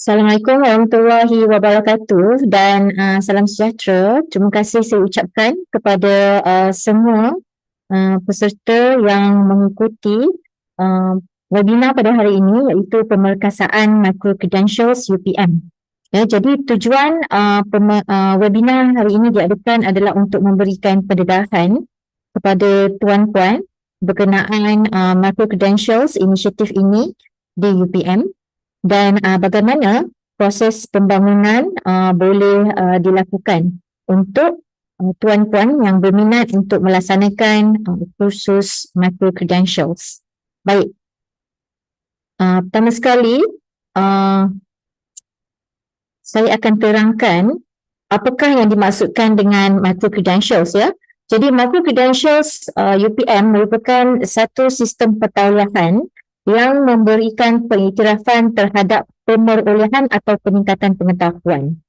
Assalamualaikum warahmatullahi wabarakatuh dan salam sejahtera. Terima kasih saya ucapkan kepada semua peserta yang mengikuti uh, webinar pada hari ini iaitu pemerkasaan Micro Credentials UPM. Ya, jadi tujuan webinar hari ini diadakan adalah untuk memberikan pendedahan kepada tuan-puan berkenaan Micro Credentials inisiatif ini di UPM. Dan bagaimana proses pembangunan boleh dilakukan untuk tuan-puan yang berminat untuk melaksanakan kursus Micro Credentials. Baik, pertama sekali saya akan terangkan apakah yang dimaksudkan dengan Micro Credentials ya. Jadi Micro Credentials UPM merupakan satu sistem pertauliahan yang memberikan pengiktirafan terhadap pemerolehan atau peningkatan pengetahuan,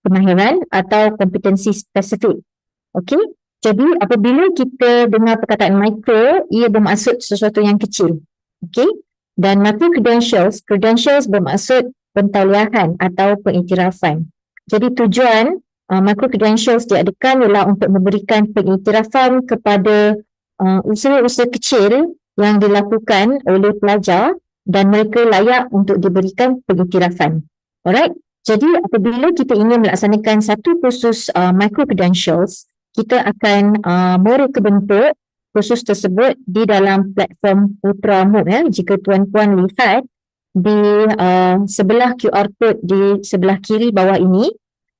kemahiran atau kompetensi spesifik. Okey, jadi apabila kita dengar perkataan micro, ia bermaksud sesuatu yang kecil. Okey, dan Micro credentials bermaksud pentauliahan atau pengiktirafan. Jadi tujuan Micro Credentials diadakan ialah untuk memberikan pengiktirafan kepada usaha-usaha kecil yang dilakukan oleh pelajar dan mereka layak untuk diberikan pengiktirafan. Alright, jadi apabila kita ingin melaksanakan satu kursus Micro Credentials, kita akan mereka bentuk kursus tersebut di dalam platform Ultramove ya. Jika tuan-puan lihat di sebelah QR code di sebelah kiri bawah ini,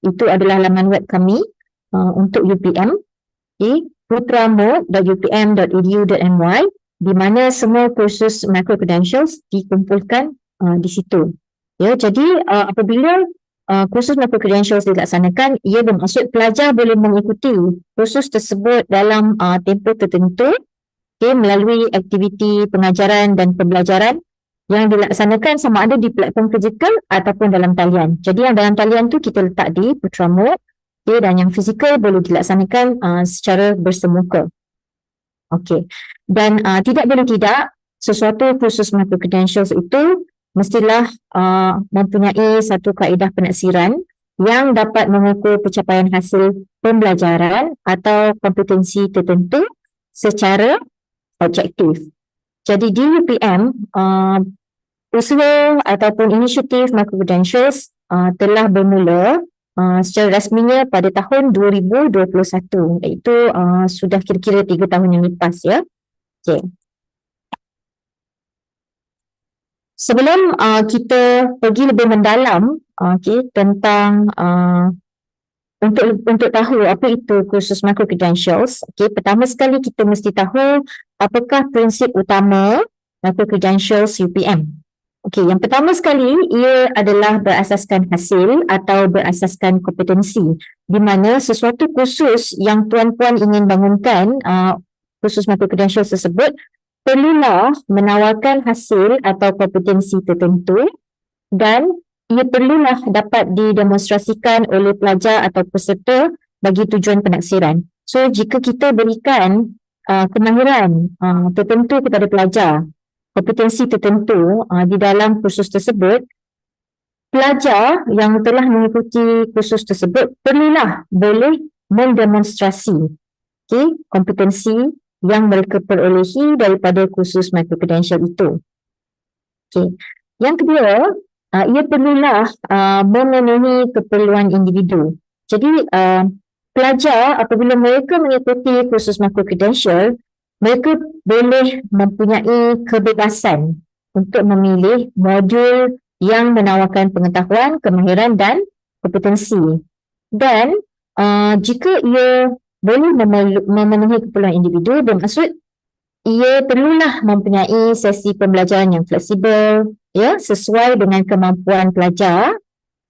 itu adalah laman web kami untuk UPM, ultramove.upm.edu.my, di mana semua kursus Micro Credentials dikumpulkan di situ. Ya, jadi apabila kursus Micro Credentials dilaksanakan, ia bermaksud pelajar boleh mengikuti kursus tersebut dalam tempoh tertentu melalui aktiviti pengajaran dan pembelajaran yang dilaksanakan sama ada di platform fizikal ataupun dalam talian. Jadi yang dalam talian tu kita letak di Ultramove, dan yang fizikal boleh dilaksanakan secara bersemuka. Okey, dan tidak boleh tidak, sesuatu kursus Micro Credentials itu mestilah mempunyai satu kaedah penaksiran yang dapat mengukur pencapaian hasil pembelajaran atau kompetensi tertentu secara objektif. Jadi di UPM, usaha ataupun inisiatif Micro Credentials telah bermula secara rasminya pada tahun 2021, iaitu sudah kira-kira 3 tahun yang lepas ya. Okay. Sebelum kita pergi lebih mendalam tentang untuk tahu apa itu kursus Micro Credentials, pertama sekali kita mesti tahu apakah prinsip utama Micro Credentials UPM. Yang pertama sekali ia adalah berasaskan hasil atau berasaskan kompetensi, di mana sesuatu kursus yang tuan-puan ingin bangunkan, kursus Micro Credentials tersebut perlulah menawarkan hasil atau kompetensi tertentu dan ia perlulah dapat didemonstrasikan oleh pelajar atau peserta bagi tujuan penaksiran. So jika kita berikan kemahiran tertentu kepada pelajar, kompetensi tertentu di dalam kursus tersebut, pelajar yang telah mengikuti kursus tersebut perlulah boleh mendemonstrasi kompetensi yang mereka perolehi daripada kursus Micro Credential itu. Yang kedua, ia perlulah memenuhi keperluan individu. Jadi pelajar apabila mereka mengikuti kursus Micro Credential, mereka boleh mempunyai kebebasan untuk memilih modul yang menawarkan pengetahuan, kemahiran dan kompetensi. Dan jika ia boleh memenuhi keperluan individu, bermaksud ia perlulah mempunyai sesi pembelajaran yang fleksibel, ya, sesuai dengan kemampuan pelajar,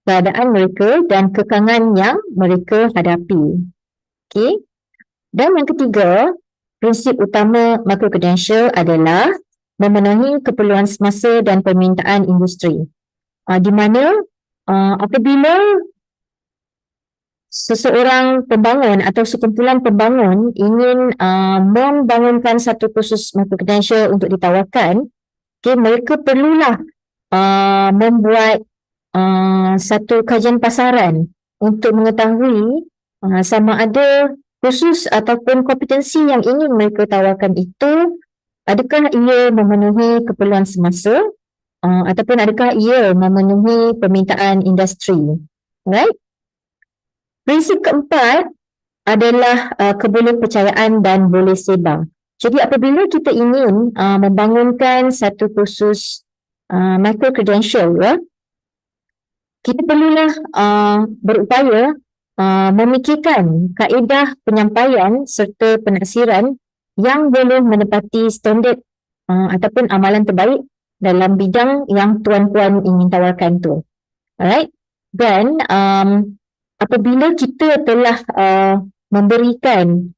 keadaan mereka dan kekangan yang mereka hadapi. Dan yang ketiga, prinsip utama Micro Credential adalah memenuhi keperluan semasa dan permintaan industri. Di mana apabila seseorang pembangun atau sekumpulan pembangun ingin membangunkan satu kursus Micro Credential untuk ditawarkan, mereka perlulah membuat satu kajian pasaran untuk mengetahui sama ada kursus ataupun kompetensi yang ingin mereka tawarkan itu, adakah ia memenuhi keperluan semasa ataupun adakah ia memenuhi permintaan industri. Right? Prinsip keempat adalah kebolehpercayaan dan boleh sebar. Jadi apabila kita ingin membangunkan satu kursus micro credential, ya, kita perlulah berupaya memikirkan kaedah penyampaian serta penaksiran yang boleh menepati standard ataupun amalan terbaik dalam bidang yang tuan-puan ingin tawarkan tu. Alright? Dan apabila kita telah memberikan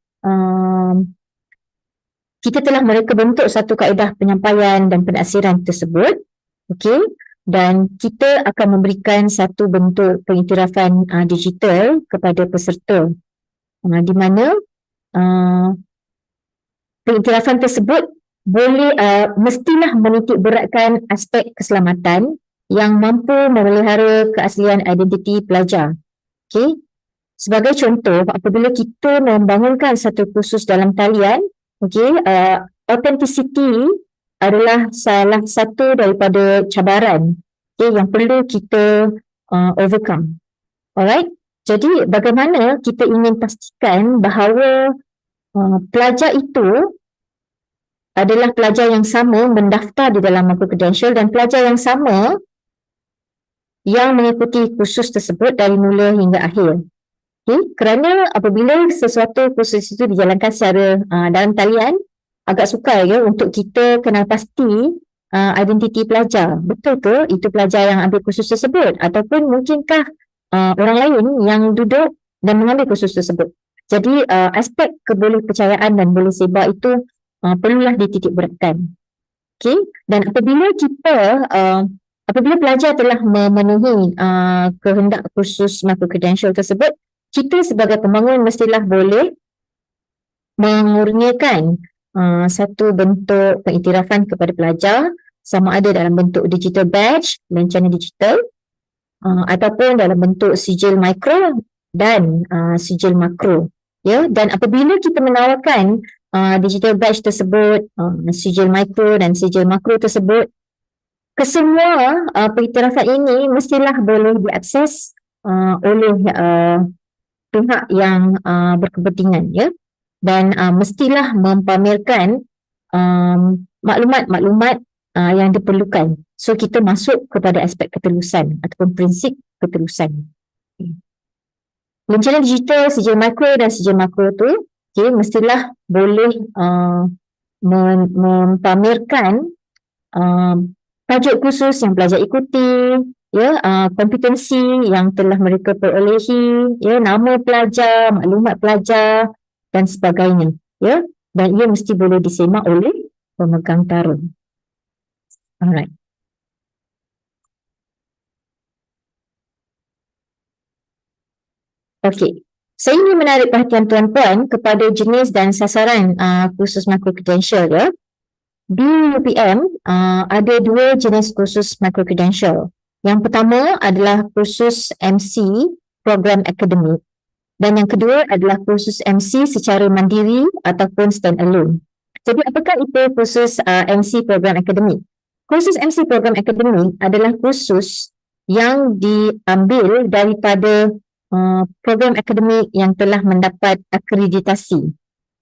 kita telah mereka bentuk satu kaedah penyampaian dan penaksiran tersebut, okey, dan kita akan memberikan satu bentuk pengiktirafan digital kepada peserta, di mana pengiktirafan tersebut boleh mestilah menitik beratkan aspek keselamatan yang mampu memelihara keaslian identiti pelajar. Okey. Sebagai contoh, apabila kita membangunkan satu kursus dalam talian, okey, authenticity adalah salah satu daripada cabaran, okey, yang perlu kita overcome. Alright. Jadi bagaimana kita ingin pastikan bahawa pelajar itu adalah pelajar yang sama mendaftar di dalam micro credential dan pelajar yang sama yang mengikuti kursus tersebut dari mula hingga akhir. Okay? Kerana apabila sesuatu kursus itu dijalankan secara dalam talian, agak sukar ya untuk kita kenal pasti identiti pelajar. Betul ke itu pelajar yang ambil kursus tersebut? Ataupun mungkinkah orang lain yang duduk dan mengambil kursus tersebut? Jadi aspek kebolehpercayaan dan boleh sebar itu perlulah dititik beratkan. Okay? Dan apabila pelajar telah memenuhi kehendak kursus micro credential tersebut, kita sebagai pembangun mestilah boleh mengurniakan satu bentuk pengiktirafan kepada pelajar, sama ada dalam bentuk digital badge, lencana digital, ataupun dalam bentuk sijil mikro dan sijil makro. Ya, dan apabila kita menawarkan digital badge tersebut, sijil mikro dan sijil makro tersebut, kesemua pengiktirafan ini mestilah boleh diakses oleh pihak yang berkepentingan, ya, dan mestilah mempamerkan maklumat-maklumat yang diperlukan. So kita masuk kepada aspek ketelusan ataupun prinsip ketelusan. Lencana digital, sijil mikro dan sijil makro tu, okay, mestilah boleh mempamerkan tajuk kursus yang pelajar ikuti, ya, kompetensi yang telah mereka perolehi, ya, nama pelajar, maklumat pelajar dan sebagainya, ya, dan ia mesti boleh disemak oleh pemegang tarung. Alright. Okey. Saya ingin menarik perhatian tuan-puan kepada jenis dan sasaran kursus micro credential, ya. Di UPM ada dua jenis kursus micro credential. Yang pertama adalah kursus MC program akademik dan yang kedua adalah kursus MC secara mandiri ataupun stand alone. Jadi apakah itu kursus MC program akademik? Kursus MC program akademik adalah kursus yang diambil daripada program akademik yang telah mendapat akreditasi.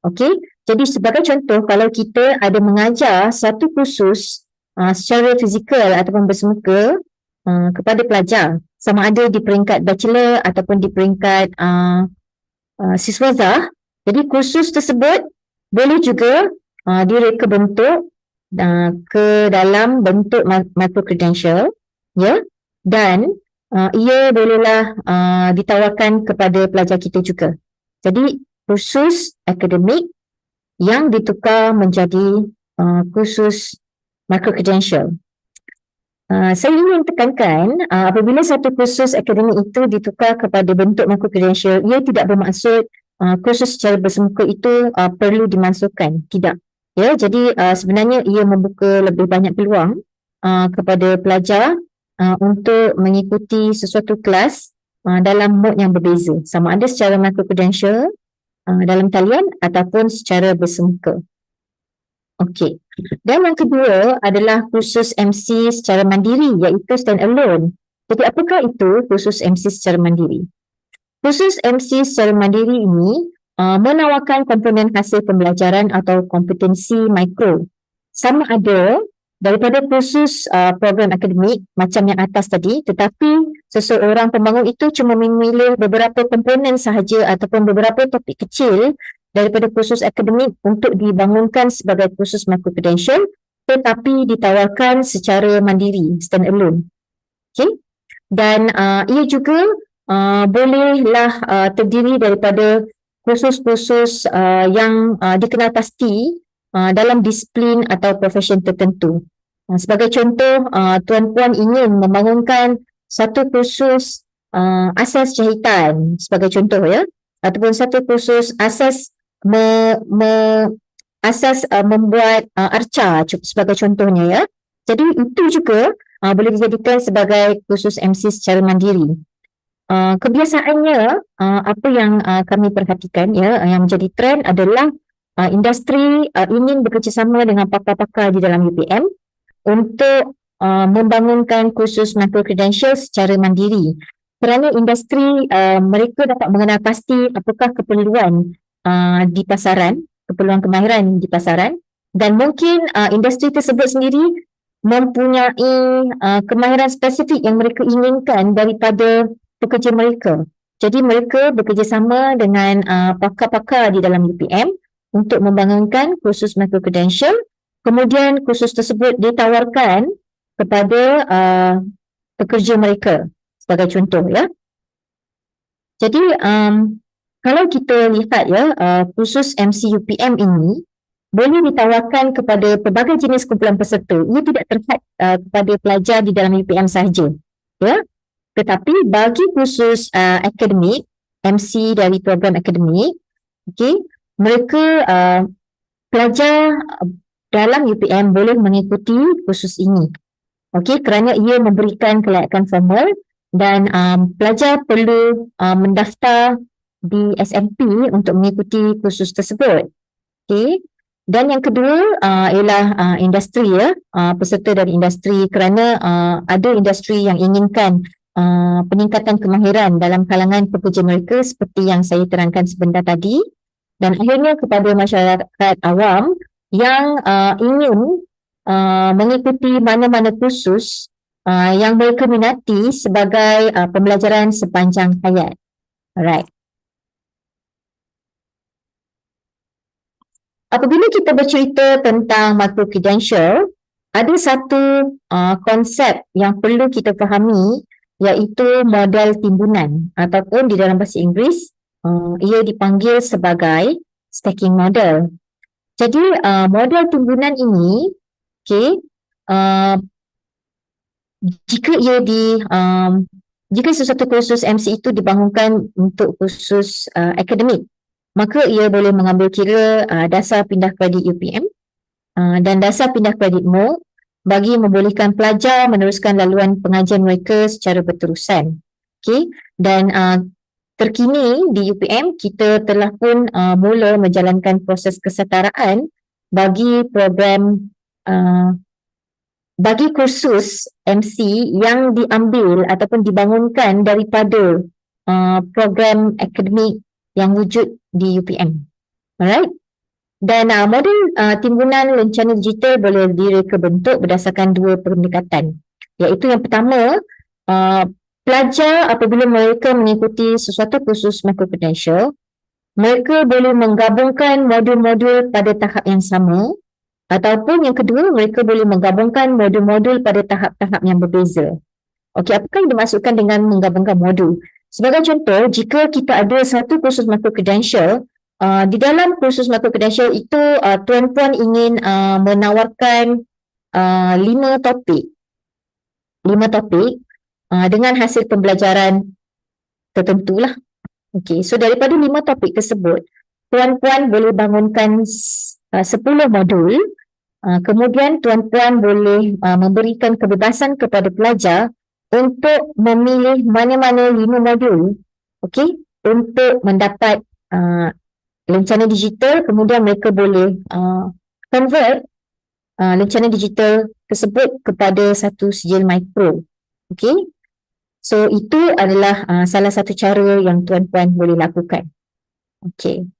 Okey, jadi sebagai contoh, kalau kita ada mengajar satu kursus secara fizikal ataupun bersemuka kepada pelajar, sama ada di peringkat bachelor ataupun di peringkat siswazah, jadi kursus tersebut boleh juga direka bentuk ke dalam bentuk micro credential, ya, dan ia bolehlah ditawarkan kepada pelajar kita juga. Jadi kursus akademik yang ditukar menjadi kursus micro credential. Saya ingin tekankan apabila satu kursus akademik itu ditukar kepada bentuk micro credential, ia tidak bermaksud kursus secara bersemuka itu perlu dimasukkan. Tidak. Ya, jadi sebenarnya ia membuka lebih banyak peluang kepada pelajar untuk mengikuti sesuatu kelas dalam mode yang berbeza, sama ada secara micro-credential dalam talian ataupun secara bersemuka. Okey. Dan yang kedua adalah kursus MC secara mandiri, iaitu stand alone. Jadi apakah itu kursus MC secara mandiri? Kursus MC secara mandiri ini menawarkan komponen hasil pembelajaran atau kompetensi mikro. Sama ada daripada kursus program akademik macam yang atas tadi, tetapi seseorang pembangun itu cuma memilih beberapa komponen sahaja ataupun beberapa topik kecil daripada kursus akademik untuk dibangunkan sebagai kursus micro-credential, tetapi ditawarkan secara mandiri, stand alone. Okay? Dan ia juga bolehlah terdiri daripada kursus-kursus yang dikenal pasti dalam disiplin atau profession tertentu. Sebagai contoh, tuan-puan ingin membangunkan satu kursus asas jahitan sebagai contoh ya, ataupun satu kursus asas membuat arca sebagai contohnya ya. Jadi itu juga boleh dijadikan sebagai kursus MC secara mandiri. Kebiasaannya apa yang kami perhatikan ya, yang menjadi trend adalah industri ingin bekerjasama dengan pakar-pakar di dalam UPM untuk membangunkan kursus micro-credential secara mandiri. Kerana industri mereka dapat mengenal pasti apakah keperluan di pasaran, keperluan kemahiran di pasaran, dan mungkin industri tersebut sendiri mempunyai kemahiran spesifik yang mereka inginkan daripada pekerja mereka. Jadi mereka bekerjasama dengan pakar-pakar di dalam UPM untuk membangunkan kursus micro-credential. Kemudian kursus tersebut ditawarkan kepada pekerja mereka sebagai contoh ya. Jadi kalau kita lihat ya, kursus MC UPM ini boleh ditawarkan kepada pelbagai jenis kumpulan peserta. Ia tidak terhad kepada pelajar di dalam UPM sahaja. Ya. Tetapi bagi kursus akademik, MC dari program akademik, okay, mereka pelajar dalam UPM boleh mengikuti kursus ini. Okay, kerana ia memberikan kelayakan formal dan pelajar perlu mendaftar di SMP untuk mengikuti kursus tersebut. Okay. Dan yang kedua ialah industri ya, peserta dari industri, kerana ada industri yang inginkan peningkatan kemahiran dalam kalangan pekerja mereka seperti yang saya terangkan sebentar tadi, dan akhirnya kepada masyarakat awam yang ingin mengikuti mana-mana kursus yang mereka minati sebagai pembelajaran sepanjang hayat. Alright. Apabila kita bercerita tentang micro-credential, ada satu konsep yang perlu kita fahami, iaitu model timbunan ataupun di dalam bahasa Inggeris ia dipanggil sebagai stacking model. Jadi model timbunan ini, okay, jika sesuatu kursus MC itu dibangunkan untuk kursus akademik, maka ia boleh mengambil kira dasar pindah kredit UPM dan dasar pindah kredit MOOC bagi membolehkan pelajar meneruskan laluan pengajian mereka secara berterusan. Okay. Dan terkini di UPM kita telah pun mula menjalankan proses kesetaraan bagi program bagi kursus MC yang diambil ataupun dibangunkan daripada program akademik yang wujud di UPM. Alright. Dan model timbunan lencana digital boleh direka bentuk berdasarkan dua pendekatan. Iaitu yang pertama, pelajar apabila mereka mengikuti sesuatu kursus micro-credential, mereka boleh menggabungkan modul-modul pada tahap yang sama, ataupun yang kedua, mereka boleh menggabungkan modul-modul pada tahap-tahap yang berbeza. Okey, apakah yang dimaksudkan dengan menggabungkan modul? Sebagai contoh, jika kita ada satu kursus micro-credential, di dalam kursus micro-credential itu tuan-puan ingin menawarkan 5 topik dengan hasil pembelajaran tertentulah. Okey, so daripada 5 topik tersebut, tuan-puan boleh bangunkan 10 modul. Kemudian tuan-puan boleh memberikan kebebasan kepada pelajar untuk memilih mana-mana 5 modul, okey, untuk mendapat lencana digital, kemudian mereka boleh convert lencana digital tersebut kepada satu sijil mikro. Okey. So itu adalah salah satu cara yang tuan-puan boleh lakukan. Okey.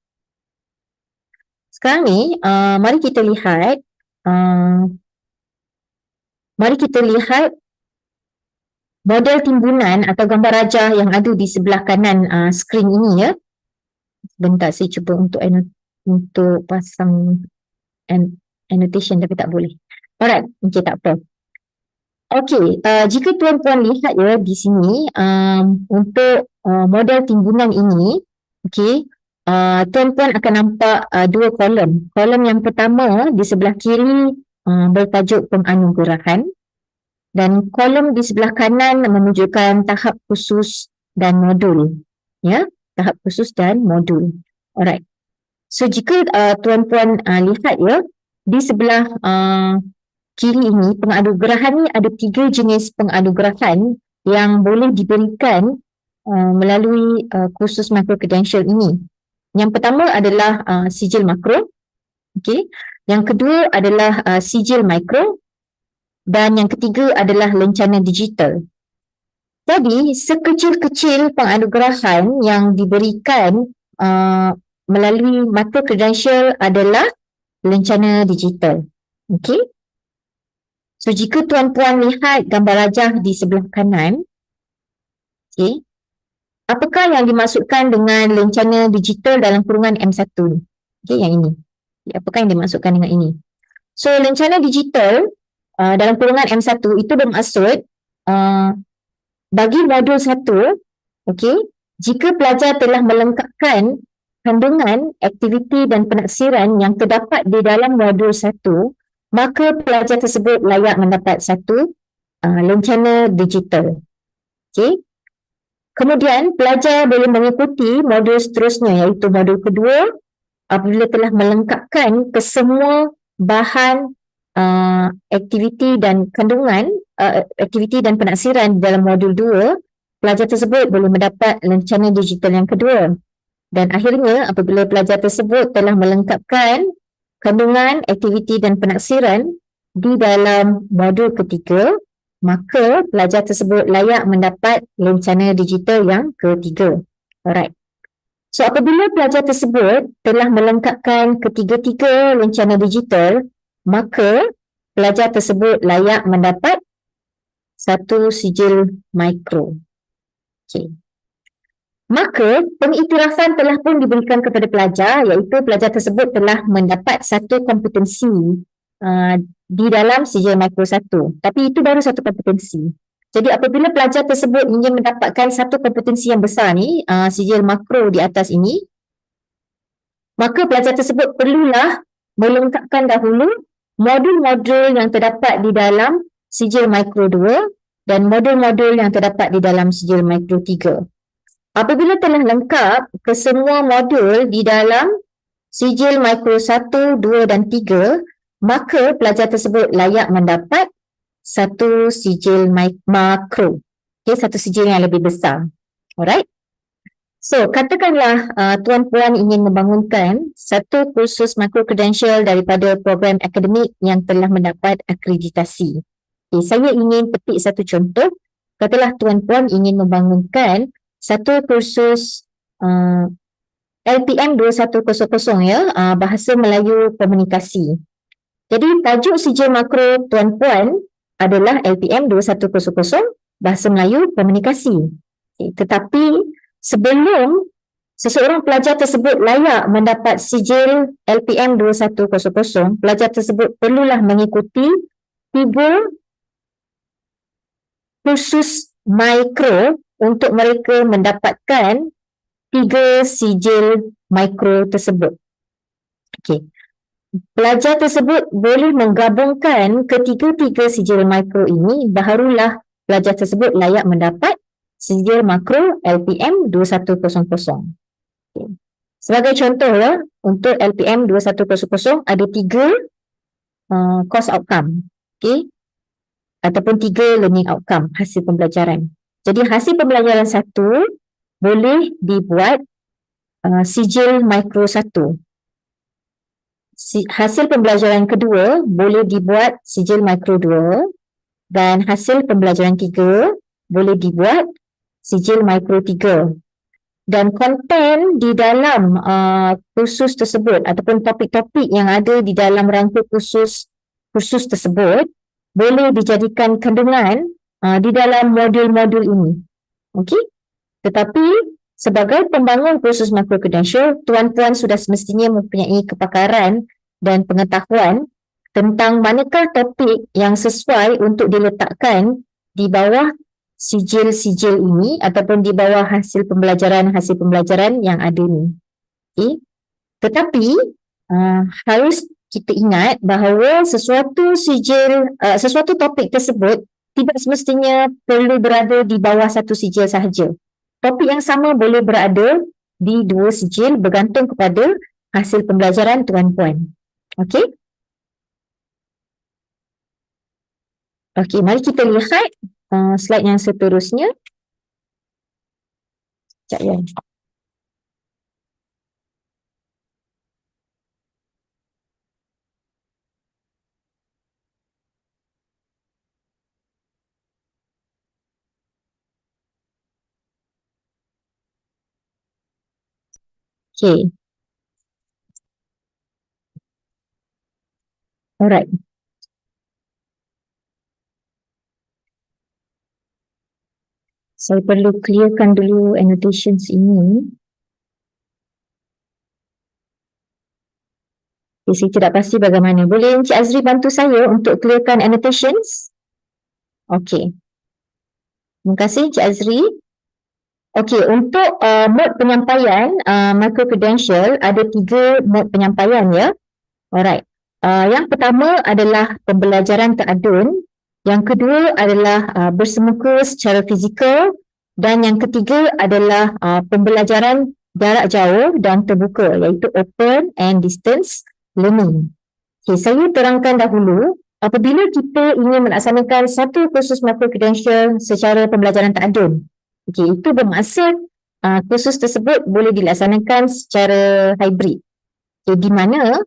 Sekarang ni mari kita lihat model timbunan atau gambar rajah yang ada di sebelah kanan skrin ini ya. Sebentar saya cuba untuk pasang annotation tapi tak boleh. Alright, okey, tak apa. Okey, jika tuan-puan lihat ya di sini untuk model timbunan ini, okey, tuan-puan akan nampak dua kolom. Kolom yang pertama di sebelah kiri bertajuk penganugerahan dan kolom di sebelah kanan menunjukkan tahap khusus dan modul. Ya, tahap khusus dan modul. Alright. So jika tuan-puan lihat ya di sebelah kiri ini, penganugerahan ni ada 3 jenis penganugerahan yang boleh diberikan melalui kursus micro credential ini. Yang pertama adalah sijil makro, okay. Yang kedua adalah sijil mikro dan yang ketiga adalah lencana digital. Jadi sekecil-kecil penganugerahan yang diberikan melalui micro credential adalah lencana digital. Okay. So jika tuan-puan lihat gambar rajah di sebelah kanan, okay, apakah yang dimaksudkan dengan lencana digital dalam kurungan M1 ni? Okay, yang ini. Okay, apakah yang dimaksudkan dengan ini? So lencana digital dalam kurungan M1 itu bermaksud bagi modul 1, okay, jika pelajar telah melengkapkan kandungan, aktiviti dan penaksiran yang terdapat di dalam modul 1, maka pelajar tersebut layak mendapat satu lencana digital. Okay. Kemudian pelajar boleh mengikuti modul seterusnya iaitu modul kedua apabila telah melengkapkan kesemua bahan aktiviti dan kandungan, aktiviti dan penaksiran dalam modul 2, pelajar tersebut boleh mendapat lencana digital yang kedua. Dan akhirnya apabila pelajar tersebut telah melengkapkan kandungan, aktiviti dan penaksiran di dalam modul ketiga, maka pelajar tersebut layak mendapat lencana digital yang ketiga. Alright. So apabila pelajar tersebut telah melengkapkan ketiga-tiga lencana digital, maka pelajar tersebut layak mendapat satu sijil mikro. Okay. Maka pengiktirafan telah pun diberikan kepada pelajar iaitu pelajar tersebut telah mendapat satu kompetensi di dalam sijil mikro 1. Tapi itu baru satu kompetensi. Jadi apabila pelajar tersebut ingin mendapatkan satu kompetensi yang besar ni, sijil makro di atas ini, maka pelajar tersebut perlulah melengkapkan dahulu modul-modul yang terdapat di dalam sijil mikro 2 dan modul-modul yang terdapat di dalam sijil mikro 3. Apabila telah lengkap kesemua modul di dalam sijil mikro 1, 2 dan 3, maka pelajar tersebut layak mendapat satu sijil makro. Okay, satu sijil yang lebih besar. Alright. So, katakanlah tuan-puan ingin membangunkan satu kursus micro credential daripada program akademik yang telah mendapat akreditasi. Okay, saya ingin petik satu contoh. Katakanlah tuan-puan ingin membangunkan satu kursus LPM 2100 ya, Bahasa Melayu Komunikasi. Jadi tajuk sijil makro tuan-puan adalah LPM 2100 Bahasa Melayu Komunikasi. Okay, tetapi sebelum seseorang pelajar tersebut layak mendapat sijil LPM 2100, pelajar tersebut perlulah mengikuti 3 kursus mikro untuk mereka mendapatkan 3 sijil mikro tersebut. Okey. Pelajar tersebut boleh menggabungkan ketiga-tiga sijil mikro ini, barulah pelajar tersebut layak mendapat sijil makro LPM 2100. Okay. Sebagai contoh ya, untuk LPM 2100 ada 3 course outcome. Okay. ataupun 3 learning outcome, hasil pembelajaran. Jadi hasil pembelajaran 1 boleh dibuat sijil mikro 1. Hasil pembelajaran kedua boleh dibuat sijil mikro 2 dan hasil pembelajaran 3 boleh dibuat sijil mikro 3. Dan konten di dalam kursus tersebut ataupun topik-topik yang ada di dalam rangka kursus tersebut boleh dijadikan kandungan di dalam modul-modul ini. Okey? Tetapi sebagai pembangun kursus micro-credential, tuan-puan sudah semestinya mempunyai kepakaran dan pengetahuan tentang manakah topik yang sesuai untuk diletakkan di bawah sijil-sijil ini ataupun di bawah hasil pembelajaran yang ada ni. Okay. Tetapi harus kita ingat bahawa sesuatu topik tersebut tidak semestinya perlu berada di bawah satu sijil sahaja. Topik yang sama boleh berada di 2 sijil bergantung kepada hasil pembelajaran tuan-puan. Okey? Okey, mari kita lihat slide yang seterusnya. Sekejap ya. Okey. Alright. Saya perlu clearkan dulu annotations ini. Saya tidak pasti bagaimana. Boleh Encik Azri bantu saya untuk clearkan annotations? Okey. Terima kasih Encik Azri. Okey, untuk mode penyampaian micro-credential ada 3 mode penyampaian ya. Alright. Yang pertama adalah pembelajaran teradun. Yang kedua adalah bersemuka secara fizikal. Dan yang ketiga adalah pembelajaran jarak jauh dan terbuka iaitu open and distance learning. Okay, saya terangkan dahulu apabila kita ingin melaksanakan satu kursus micro-credential secara pembelajaran teradun. Okay, itu bermaksud kursus tersebut boleh dilaksanakan secara hybrid. Okay, di mana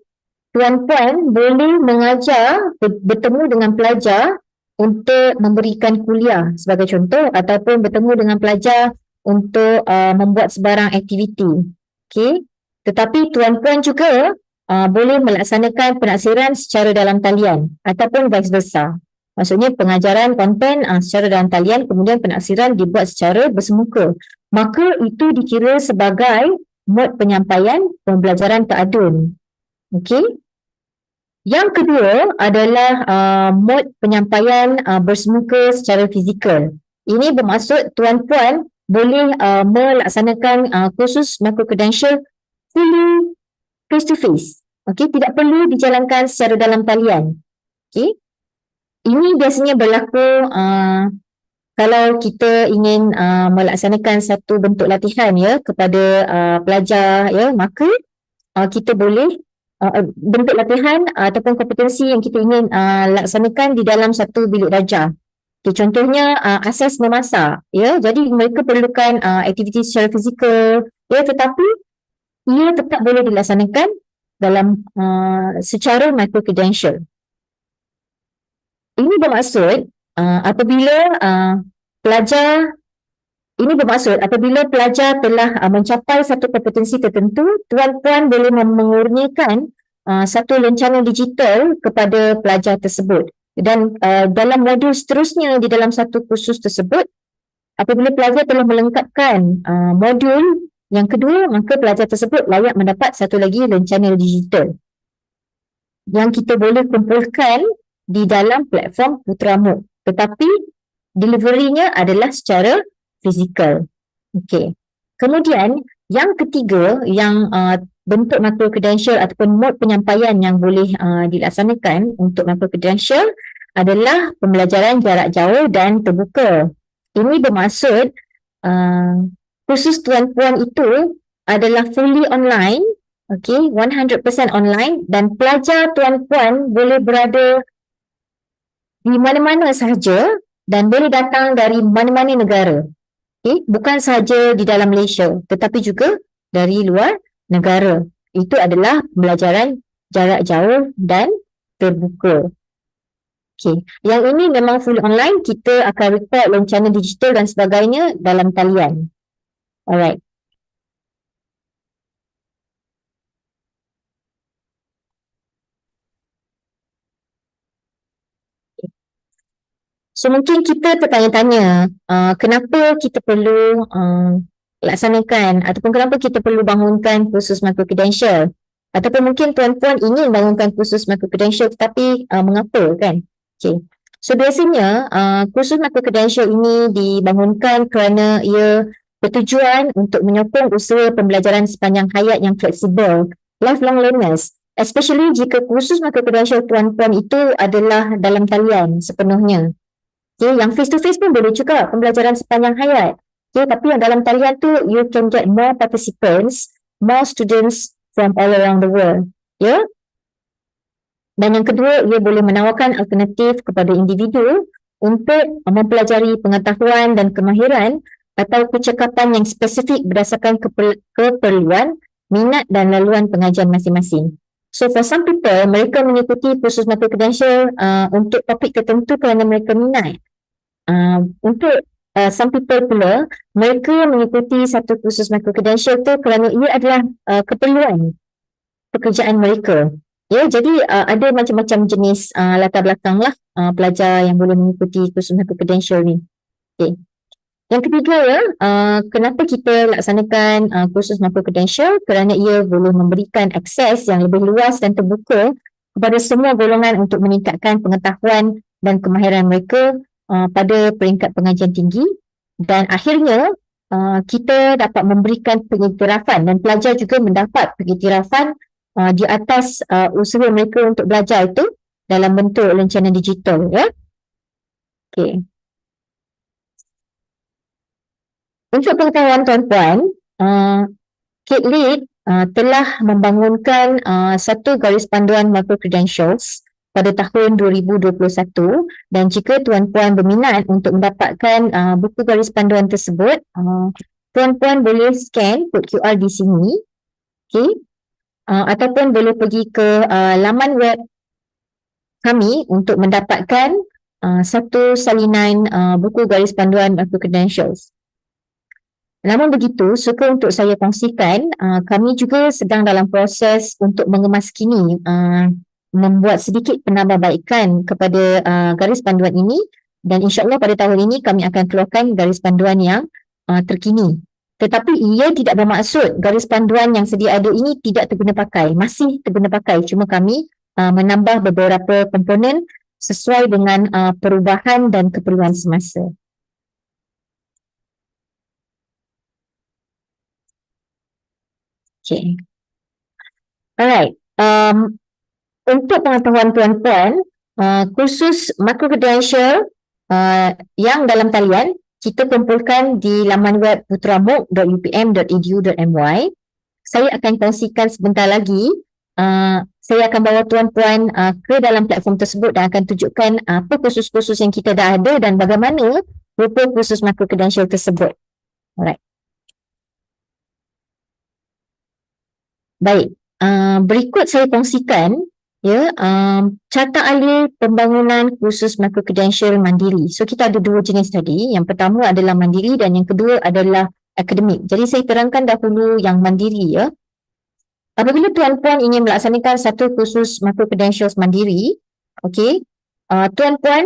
tuan-puan boleh mengajar bertemu dengan pelajar untuk memberikan kuliah sebagai contoh ataupun bertemu dengan pelajar untuk membuat sebarang aktiviti. Okay. Tetapi tuan-puan juga boleh melaksanakan penaksiran secara dalam talian ataupun vice versa. Maksudnya pengajaran konten secara dalam talian kemudian penaksiran dibuat secara bersemuka. Maka itu dikira sebagai mode penyampaian pembelajaran teradun. Okey. Yang kedua adalah mode penyampaian bersemuka secara fizikal. Ini bermaksud tuan-puan boleh melaksanakan kursus micro-credential fully face to face. Okey, tidak perlu dijalankan secara dalam talian. Okey. Ini biasanya berlaku kalau kita ingin melaksanakan satu bentuk latihan ya kepada pelajar ya, maka kita boleh bentuk latihan ataupun kompetensi yang kita ingin laksanakan di dalam satu bilik darjah. Okay, contohnya asas memasak ya. Jadi mereka perlukan aktiviti secara fizikal ya, tetapi ia tetap boleh dilaksanakan dalam secara micro-credential. Ini bermaksud apabila pelajar telah mencapai satu kompetensi tertentu, tuan-puan boleh mengurniakan satu lencana digital kepada pelajar tersebut. Dan dalam modul seterusnya di dalam satu kursus tersebut, apabila pelajar telah melengkapkan modul yang kedua, maka pelajar tersebut layak mendapat satu lagi lencana digital yang kita boleh kumpulkan di dalam platform Putramook. Tetapi deliverynya adalah secara fizikal. Okey. Kemudian yang ketiga yang bentuk micro-credential ataupun mode penyampaian yang boleh dilaksanakan untuk micro-credential adalah pembelajaran jarak jauh dan terbuka. Ini bermaksud kursus tuan-puan itu adalah fully online, okey, 100% online dan pelajar tuan-puan boleh berada di mana-mana sahaja dan boleh datang dari mana-mana negara. Okay? Bukan sahaja di dalam Malaysia, tetapi juga dari luar negara. Itu adalah pembelajaran jarak jauh dan terbuka. Okay. Yang ini memang full online, kita akan record lencana digital dan sebagainya dalam talian. Alright. So mungkin kita tertanya-tanya, kenapa kita perlu laksanakan ataupun kenapa kita perlu bangunkan kursus micro credential, ataupun mungkin tuan-puan ingin bangunkan kursus micro credential tetapi mengapa kan? Okay. So biasanya kursus micro credential ini dibangunkan kerana ia bertujuan untuk menyokong usaha pembelajaran sepanjang hayat yang fleksibel, lifelong learners, especially jika kursus micro credential tuan-puan itu adalah dalam talian sepenuhnya. Okay, yang face to face pun boleh juga pembelajaran sepanjang hayat. Okay, tapi yang dalam talian tu you can get more participants, more students from all around the world. Ya. Yeah? Dan yang kedua, ia boleh menawarkan alternatif kepada individu untuk mempelajari pengetahuan dan kemahiran atau kecekapan yang spesifik berdasarkan keperluan, minat dan laluan pengajian masing-masing. So for some people, mereka mengikuti kursus micro credential untuk topik tertentu kerana mereka minat. Untuk some people pula, mereka mengikuti satu kursus micro credential tu kerana ia adalah keperluan pekerjaan mereka. Ya, jadi ada macam-macam jenis latar belakang lah pelajar yang boleh mengikuti kursus micro credential ni. Okay. Yang ketiga ya, kenapa kita laksanakan kursus micro credential? Kerana ia boleh memberikan akses yang lebih luas dan terbuka kepada semua golongan untuk meningkatkan pengetahuan dan kemahiran mereka pada peringkat pengajian tinggi, dan akhirnya kita dapat memberikan pengiktirafan dan pelajar juga mendapat pengiktirafan di atas usaha mereka untuk belajar itu dalam bentuk lencana digital ya. Okay. Untuk pengetahuan tuan-puan, Kate Lead telah membangunkan satu garis panduan micro credentials pada tahun 2021, dan jika tuan-puan berminat untuk mendapatkan buku garis panduan tersebut, tuan-puan boleh scan kod QR di sini, okay? Ataupun boleh pergi ke laman web kami untuk mendapatkan satu salinan buku garis panduan micro credentials. Namun begitu, suka untuk saya kongsikan, kami juga sedang dalam proses untuk mengemas kini membuat sedikit penambahbaikan kepada garis panduan ini, dan insyaAllah pada tahun ini kami akan keluarkan garis panduan yang terkini. Tetapi ia tidak bermaksud garis panduan yang sedia ada ini tidak terguna pakai, masih terguna pakai, cuma kami menambah beberapa komponen sesuai dengan perubahan dan keperluan semasa. Okay. Alright. Untuk pengetahuan tuan-puan, kursus micro credential yang dalam talian kita kumpulkan di laman web putramook.upm.edu.my. Saya akan kongsikan sebentar lagi. Saya akan bawa tuan-puan ke dalam platform tersebut dan akan tunjukkan apa kursus-kursus yang kita dah ada dan bagaimana rupa kursus micro credential tersebut. Alright. Baik. Berikut saya kongsikan ya, carta alih pembangunan kursus micro credential mandiri. So kita ada dua jenis tadi. Yang pertama adalah mandiri dan yang kedua adalah akademik. Jadi saya terangkan dahulu yang mandiri ya. Apabila tuan-puan ingin melaksanakan satu kursus micro credentials mandiri, okey, tuan-puan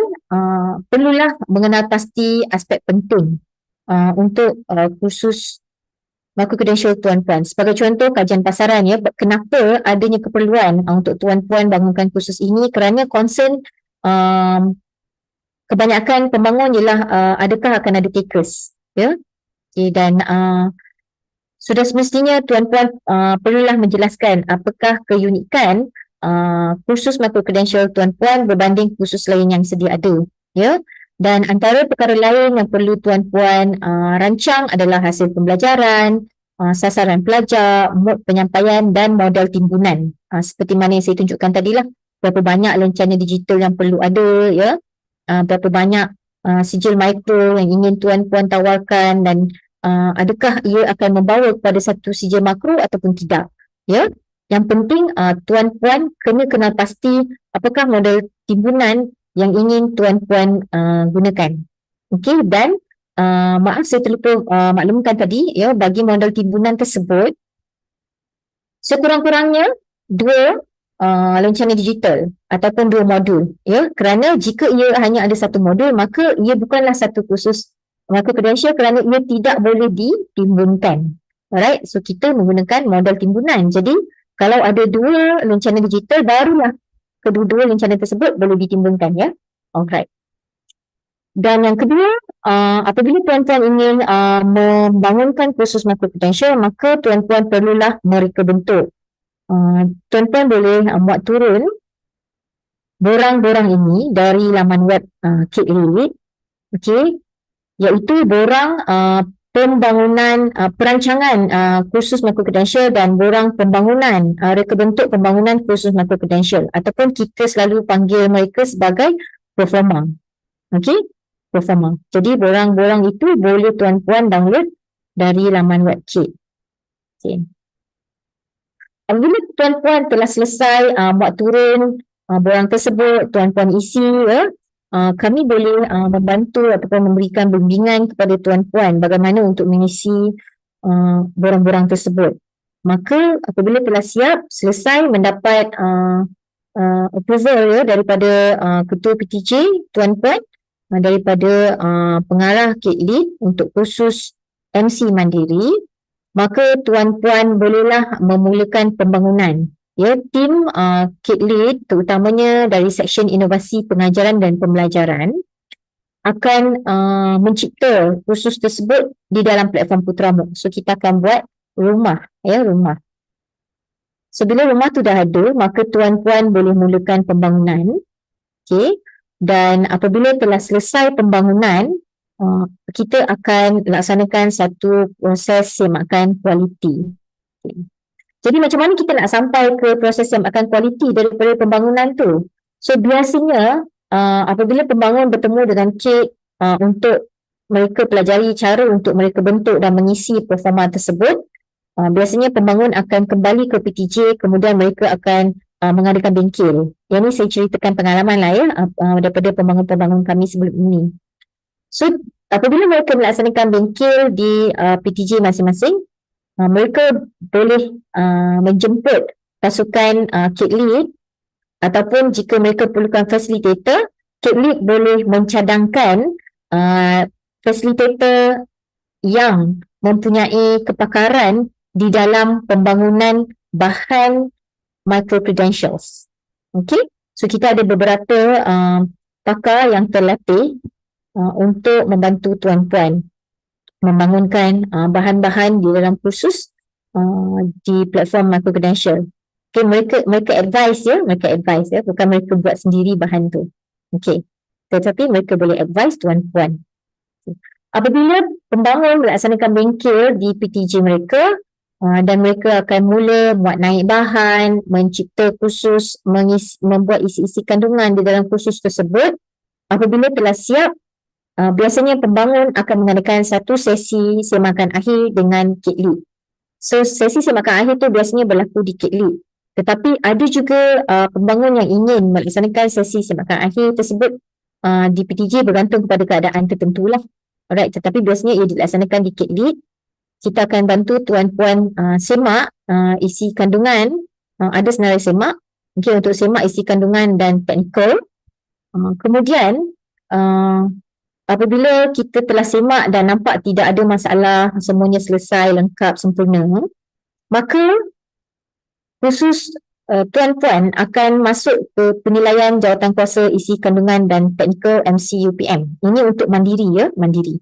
perlulah mengenal pasti aspek penting untuk kursus micro credential tuan-puan. Sebagai contoh, kajian pasaran ya, kenapa adanya keperluan untuk tuan-puan bangunkan kursus ini, kerana concern kebanyakan pembangun ialah adakah akan ada takers ya. Okay, dan sudah semestinya tuan-puan perlulah menjelaskan apakah keunikan kursus micro credential tuan-puan berbanding kursus lain yang sedia ada ya. Dan antara perkara lain yang perlu tuan-puan rancang adalah hasil pembelajaran, sasaran pelajar, mod penyampaian dan modal timbunan. Seperti mana yang saya tunjukkan tadilah, berapa banyak lencana digital yang perlu ada ya. berapa banyak sijil mikro yang ingin tuan-puan tawarkan dan adakah ia akan membawa kepada satu sijil makro ataupun tidak. Ya, yang penting tuan-puan kena kenal pasti apakah model timbunan yang ingin tuan-puan gunakan. Okey, dan maaf saya terlupa maklumkan tadi ya, bagi model timbunan tersebut sekurang-kurangnya dua lencana digital ataupun dua modul ya, kerana jika ia hanya ada satu modul maka ia bukanlah satu kursus micro-credential kerana ia tidak boleh ditimbunkan. Alright, so kita menggunakan model timbunan. Jadi kalau ada dua lencana digital barulah kedua-dua lencana tersebut boleh ditimbunkan ya. Alright. Dan yang kedua, apabila tuan-tuan ingin membangunkan kursus micro-credential maka tuan-tuan perlulah mereka bentuk. Tuan-tuan boleh buat turun borang-borang ini dari laman web Kit Lead, okey, iaitu borang pembangunan perancangan kursus micro-credential dan borang pembangunan reka bentuk pembangunan kursus micro-credential ataupun kita selalu panggil mereka sebagai performa. Okey, performa. Jadi borang-borang itu boleh tuan-puan download dari laman web Kit. Okey. Apabila tuan-puan telah selesai buat turun borang tersebut, tuan-puan isi ya, kami boleh membantu ataupun memberikan bimbingan kepada tuan-puan bagaimana untuk mengisi borang-borang tersebut. Maka apabila telah siap, selesai mendapat approval ya daripada ketua PTJ, tuan-puan, daripada pengarah Kit Lead untuk kursus MC Mandiri, maka tuan-puan bolehlah memulakan pembangunan. Ya, tim Kit Lead terutamanya dari seksyen inovasi pengajaran dan pembelajaran akan mencipta kursus tersebut di dalam platform Putra MOOC. So kita akan buat rumah, ya, rumah. So bila rumah tu dah ada, maka tuan-puan boleh mulakan pembangunan. Okey. Dan apabila telah selesai pembangunan, kita akan laksanakan satu proses semakan kualiti. Okay. Jadi macam mana kita nak sampai ke proses semakan kualiti daripada pembangunan tu? So biasanya apabila pembangun bertemu dengan Kit untuk mereka pelajari cara untuk mereka bentuk dan mengisi performa tersebut, biasanya pembangun akan kembali ke PTJ, kemudian mereka akan mengadakan bengkel. Yang ni saya ceritakan pengalaman lah ya, daripada pembangun-pembangun kami sebelum ini. So apabila mereka melaksanakan bengkel di PTJ masing-masing, mereka boleh menjemput pasukan Kit Lead ataupun jika mereka perlukan facilitator, Kit Lead boleh mencadangkan facilitator yang mempunyai kepakaran di dalam pembangunan bahan micro-credentials. Okay, so kita ada beberapa pakar yang terlatih untuk membantu tuan-puan membangunkan bahan-bahan di dalam kursus di platform micro-credential. Okay, mereka advise ya, bukan mereka buat sendiri bahan tu. Okay, tetapi mereka boleh advise tuan-puan. Okay. Apabila pembangun melaksanakan bengkel di PTJ mereka dan mereka akan mula buat naik bahan, mencipta kursus, membuat isi-isi kandungan di dalam kursus tersebut, apabila telah siap, biasanya pembangun akan mengadakan satu sesi semakan akhir dengan Kit Lead. So sesi semakan akhir tu biasanya berlaku di Kit Lead. Tetapi ada juga pembangun yang ingin melaksanakan sesi semakan akhir tersebut di PTJ bergantung kepada keadaan tertentu lah. Alright, tetapi biasanya ia dilaksanakan di Kit Lead. Kita akan bantu tuan-puan semak isi kandungan. Ada senarai semak. Okay, untuk semak isi kandungan dan teknikal. Kemudian apabila kita telah semak dan nampak tidak ada masalah, semuanya selesai, lengkap, sempurna, maka khusus tuan-puan akan masuk ke penilaian jawatankuasa isi kandungan dan teknikal MCUPM. Ini untuk mandiri ya, mandiri.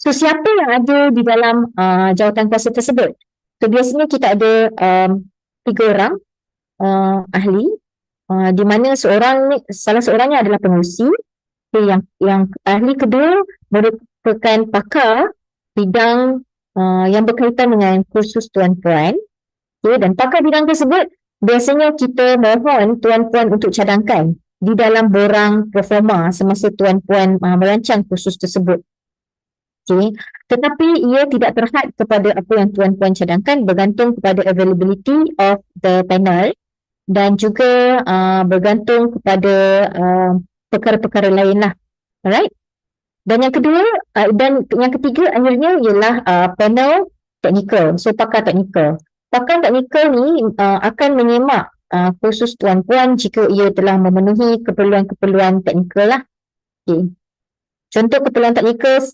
So siapa yang ada di dalam jawatankuasa tersebut? So biasanya kita ada 3 orang ahli, di mana salah seorangnya adalah pengurusi. Yang ahli kedua merupakan pakar bidang yang berkaitan dengan kursus tuan-puan. Okay, dan pakar bidang tersebut biasanya kita mohon tuan-puan untuk cadangkan di dalam borang performa semasa tuan-puan merancang kursus tersebut. Okay. Tetapi ia tidak terhad kepada apa yang tuan-puan cadangkan, bergantung kepada availability of the panel dan juga bergantung kepada perkara-perkara lain lah. Alright. Dan yang kedua dan yang ketiga akhirnya ialah panel teknikal. So pakar teknikal. Pakar teknikal ni akan menyemak kursus tuan-puan jika ia telah memenuhi keperluan-keperluan teknikal lah. Okay. Contoh keperluan teknikal,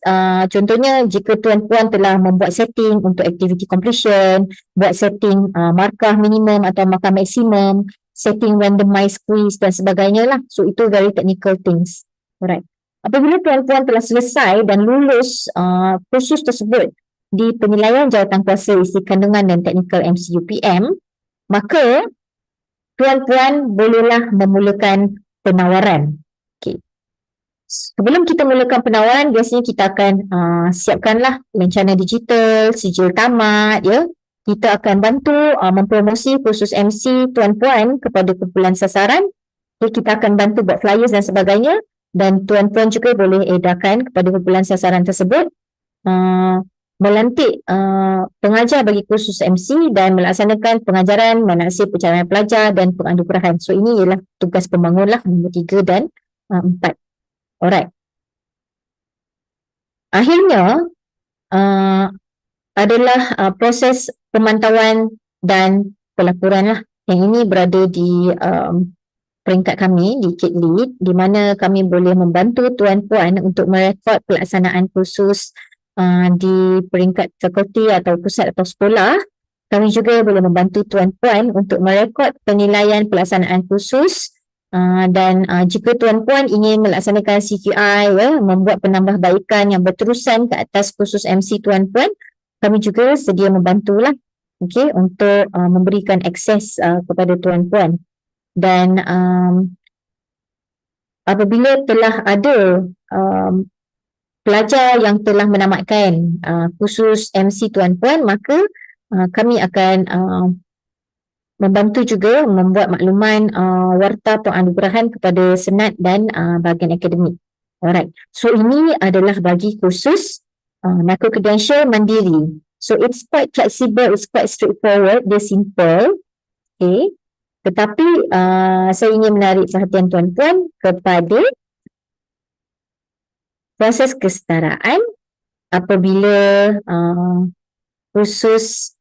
contohnya jika tuan-puan telah membuat setting untuk activity completion, buat setting markah minimum atau markah maksimum, setting randomized quiz dan sebagainya lah. So itu very technical things. Alright. Apabila tuan-puan telah selesai dan lulus kursus tersebut di penilaian jawatankuasa isi kandungan dan teknikal MCUPM, maka tuan-puan bolehlah memulakan penawaran. Okay. Sebelum kita mulakan penawaran, biasanya kita akan siapkanlah lencana digital, sijil tamat, ya. Kita akan bantu mempromosi kursus MC tuan-puan kepada kumpulan sasaran. Kita akan bantu buat flyers dan sebagainya, dan tuan-puan juga boleh edarkan kepada kumpulan sasaran tersebut, melantik pengajar bagi kursus MC dan melaksanakan pengajaran, menaksir perjalanan pelajar dan penganduperahan. So ini ialah tugas pembangun lah, nombor 3 dan 4. Alright. Akhirnya adalah proses pemantauan dan pelaporan lah. Yang ini berada di peringkat kami di Kit Lead, di mana kami boleh membantu tuan-puan untuk merekod pelaksanaan kursus di peringkat fakulti atau pusat atau sekolah. Kami juga boleh membantu tuan-puan untuk merekod penilaian pelaksanaan kursus. Dan jika tuan-puan ingin melaksanakan CQI, ya, membuat penambahbaikan yang berterusan ke atas kursus MC tuan-puan, kami juga sedia membantulah, okay, untuk memberikan akses kepada tuan-puan. Dan apabila telah ada pelajar yang telah menamatkan kursus MC tuan-puan, maka kami akan membantu juga membuat makluman warta penganduperahan kepada senat dan bahagian akademik. Alright. So ini adalah bagi kursus micro-credential mandiri. So it's quite flexible, it's quite straightforward, dia simple. Okay. Tetapi saya ingin menarik perhatian tuan-tuan kepada proses kesetaraan apabila kursus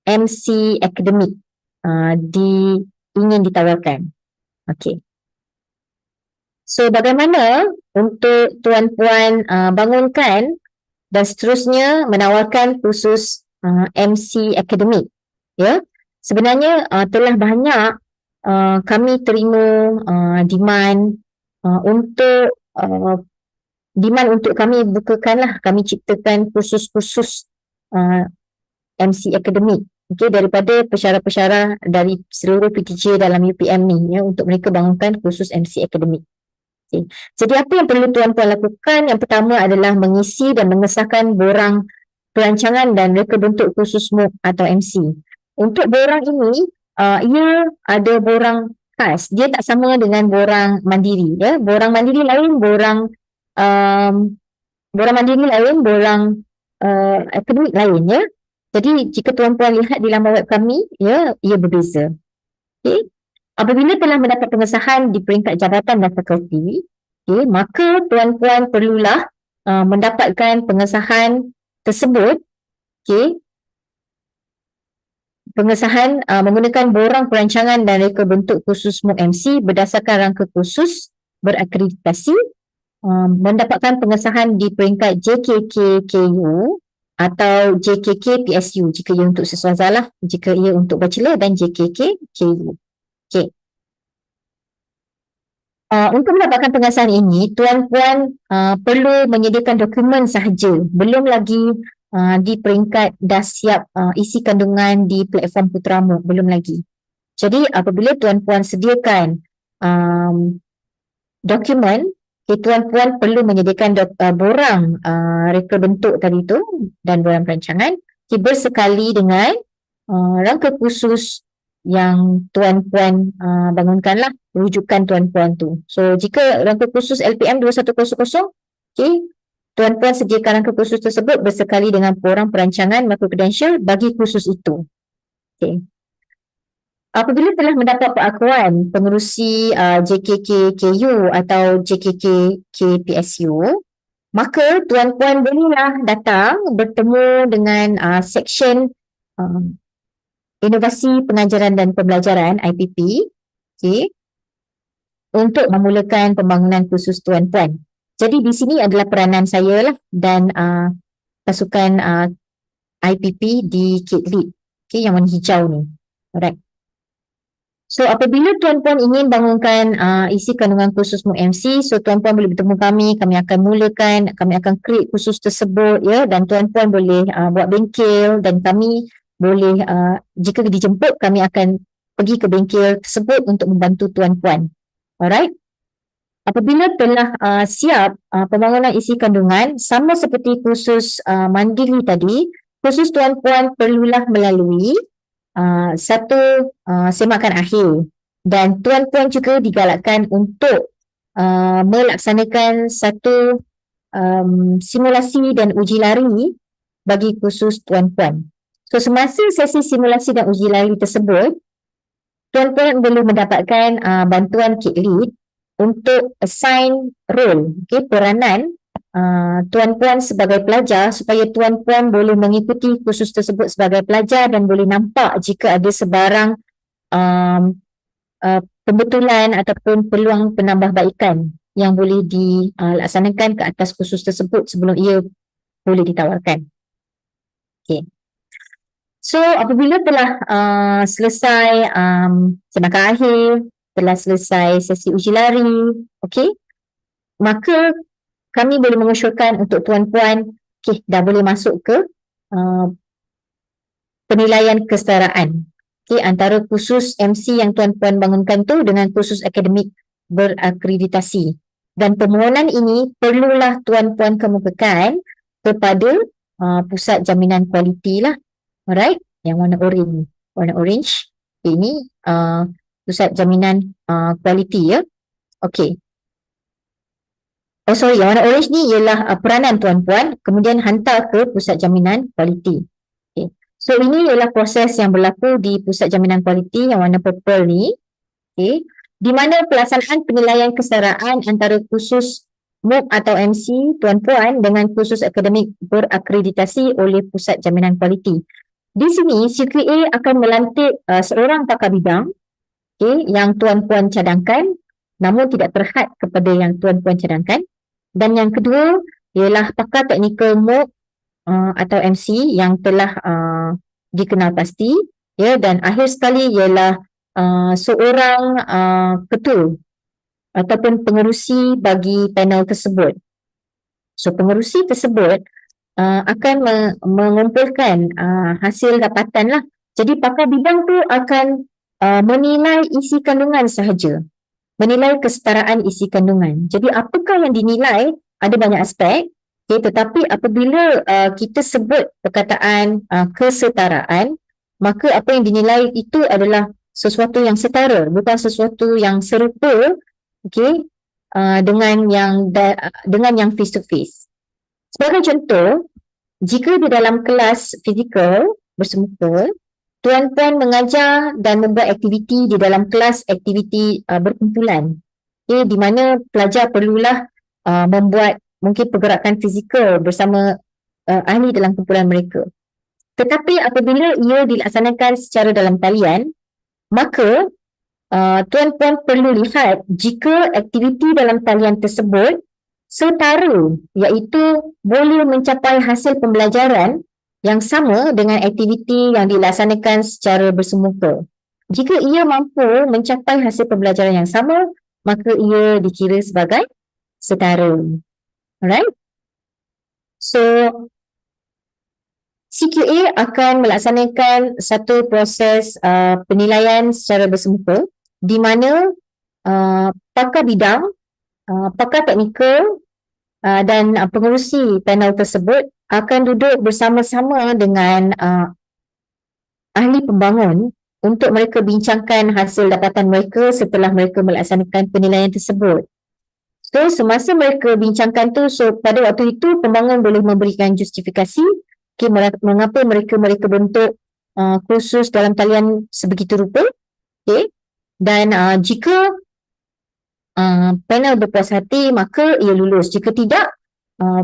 MC akademik ingin ditawarkan. Okey. So bagaimana untuk tuan-puan bangunkan dan seterusnya menawarkan kursus MC akademik? Ya, sebenarnya telah banyak kami terima demand untuk kami bukakanlah, kami ciptakan kursus-kursus MC akademik. Okay, daripada pesyarah-pesyarah dari seluruh PTJ dalam UPM ni, ya, untuk mereka bangunkan kursus MC akademik. Okay. Jadi apa yang perlu tuan-puan lakukan? Yang pertama adalah mengisi dan mengesahkan borang perancangan dan reka bentuk kursus MOOC atau MC. Untuk borang ini, ia ada borang khas. Dia tak sama dengan borang mandiri. Ya. Borang mandiri lain, borang mandiri lain, borang akademik lain. Ya. Jadi jika tuan-puan lihat di laman web kami, ya, ia berbeza. Okay. Apabila telah mendapat pengesahan di peringkat jabatan dan fakulti, okay, maka tuan-puan perlulah mendapatkan pengesahan tersebut, okay, pengesahan menggunakan borang perancangan dan reka bentuk kursus MOOC MC berdasarkan rangka kursus berakreditasi, mendapatkan pengesahan di peringkat JKK-KU atau JKK PSU jika ia untuk seswazalah, jika ia untuk bachelor, dan JKK KU. Okay. Untuk mendapatkan pengesahan ini, tuan-puan perlu menyediakan dokumen sahaja, belum lagi di peringkat dah siap isi kandungan di platform Putra MOOC, belum lagi. Jadi apabila tuan-puan sediakan dokumen, okay, tuan-puan perlu menyediakan borang reka bentuk tadi tu dan borang perancangan, okay, bersekali dengan rangka kursus yang tuan-puan bangunkanlah, rujukan tuan-puan tu. So jika rangka kursus LPM 2100, okay, tuan-puan sediakan rangka kursus tersebut bersekali dengan Borang Perancangan Makrokudensial bagi kursus itu. Okay. Apabila telah mendapat pengakuan pengerusi JKK-KU atau JKK-KPSU, maka tuan-puan bolehlah datang bertemu dengan seksyen Inovasi Pengajaran dan Pembelajaran IPP, okay, untuk memulakan pembangunan kursus tuan-puan. Jadi di sini adalah peranan saya lah dan pasukan IPP di Kit Lead, okay, yang warna hijau ni. Alright. So apabila tuan-puan ingin bangunkan isi kandungan kursus MUMC, so tuan-puan boleh bertemu kami akan mulakan, kami akan create kursus tersebut, ya, dan tuan-puan boleh buat bengkel dan kami boleh, jika dijemput, kami akan pergi ke bengkel tersebut untuk membantu tuan-puan. Alright. Apabila telah siap pembangunan isi kandungan, sama seperti kursus mandiri tadi, kursus tuan-puan perlulah melalui satu semakan akhir, dan tuan-puan juga digalakkan untuk melaksanakan satu simulasi dan uji lari bagi kursus tuan-puan. So semasa sesi simulasi dan uji lari tersebut, tuan-puan boleh mendapatkan bantuan Kit Lead untuk assign role, okay, peranan tuan-puan sebagai pelajar supaya tuan-puan boleh mengikuti kursus tersebut sebagai pelajar dan boleh nampak jika ada sebarang pembetulan ataupun peluang penambahbaikan yang boleh dilaksanakan ke atas kursus tersebut sebelum ia boleh ditawarkan. Okay. So apabila telah selesai semakan akhir, telah selesai sesi uji lari, okay, maka kami boleh mengusulkan untuk tuan-puan, okay, dah boleh masuk ke penilaian kesetaraan, okay, antara kursus MC yang tuan-puan bangunkan tu dengan kursus akademik berakreditasi. Dan permohonan ini perlulah tuan-puan kemukakan kepada pusat jaminan kualiti lah. Alright, yang warna orange. Warna orange, ini pusat jaminan kualiti, ya. Okay. Oh sorry, yang warna orange ni ialah peranan tuan-puan, kemudian hantar ke pusat jaminan kualiti. Okay. So ini ialah proses yang berlaku di pusat jaminan kualiti yang warna purple ni, okay, di mana pelaksanaan penilaian kesetaraan antara kursus MOOC atau MC tuan-puan dengan kursus akademik berakreditasi oleh pusat jaminan kualiti. Di sini CQA akan melantik seorang pakar bidang, okay, yang tuan-puan cadangkan namun tidak terhad kepada yang tuan-puan cadangkan. Dan yang kedua ialah pakar teknikal MOOC atau MC yang telah dikenal pasti, ya, dan akhir sekali ialah seorang ketua ataupun pengerusi bagi panel tersebut. So pengerusi tersebut akan mengumpulkan hasil dapatan lah. Jadi pakar bidang tu akan menilai isi kandungan sahaja, menilai kesetaraan isi kandungan. Jadi apakah yang dinilai? Ada banyak aspek, okay, tetapi apabila kita sebut perkataan kesetaraan, maka apa yang dinilai itu adalah sesuatu yang setara, bukan sesuatu yang serupa, okay, dengan yang face to face. Sebagai contoh, jika di dalam kelas fizikal bersemuka, tuan-puan mengajar dan membuat aktiviti di dalam kelas, aktiviti berkumpulan, okay, di mana pelajar perlulah membuat mungkin pergerakan fizikal bersama ahli dalam kumpulan mereka. Tetapi apabila ia dilaksanakan secara dalam talian, maka tuan-puan perlu lihat jika aktiviti dalam talian tersebut setara, iaitu boleh mencapai hasil pembelajaran yang sama dengan aktiviti yang dilaksanakan secara bersemuka. Jika ia mampu mencapai hasil pembelajaran yang sama, maka ia dikira sebagai setara. Alright? So, CQA akan melaksanakan satu proses penilaian secara bersemuka di mana pakar bidang, pakar teknikal dan pengerusi panel tersebut akan duduk bersama-sama dengan ahli pembangun untuk mereka bincangkan hasil dapatan mereka setelah mereka melaksanakan penilaian tersebut. So, semasa mereka bincangkan tu, so pada waktu itu pembangun boleh memberikan justifikasi mengapa mereka bentuk kursus dalam talian sebegitu rupa. Dan jika panel berpuas hati, maka ia lulus. Jika tidak,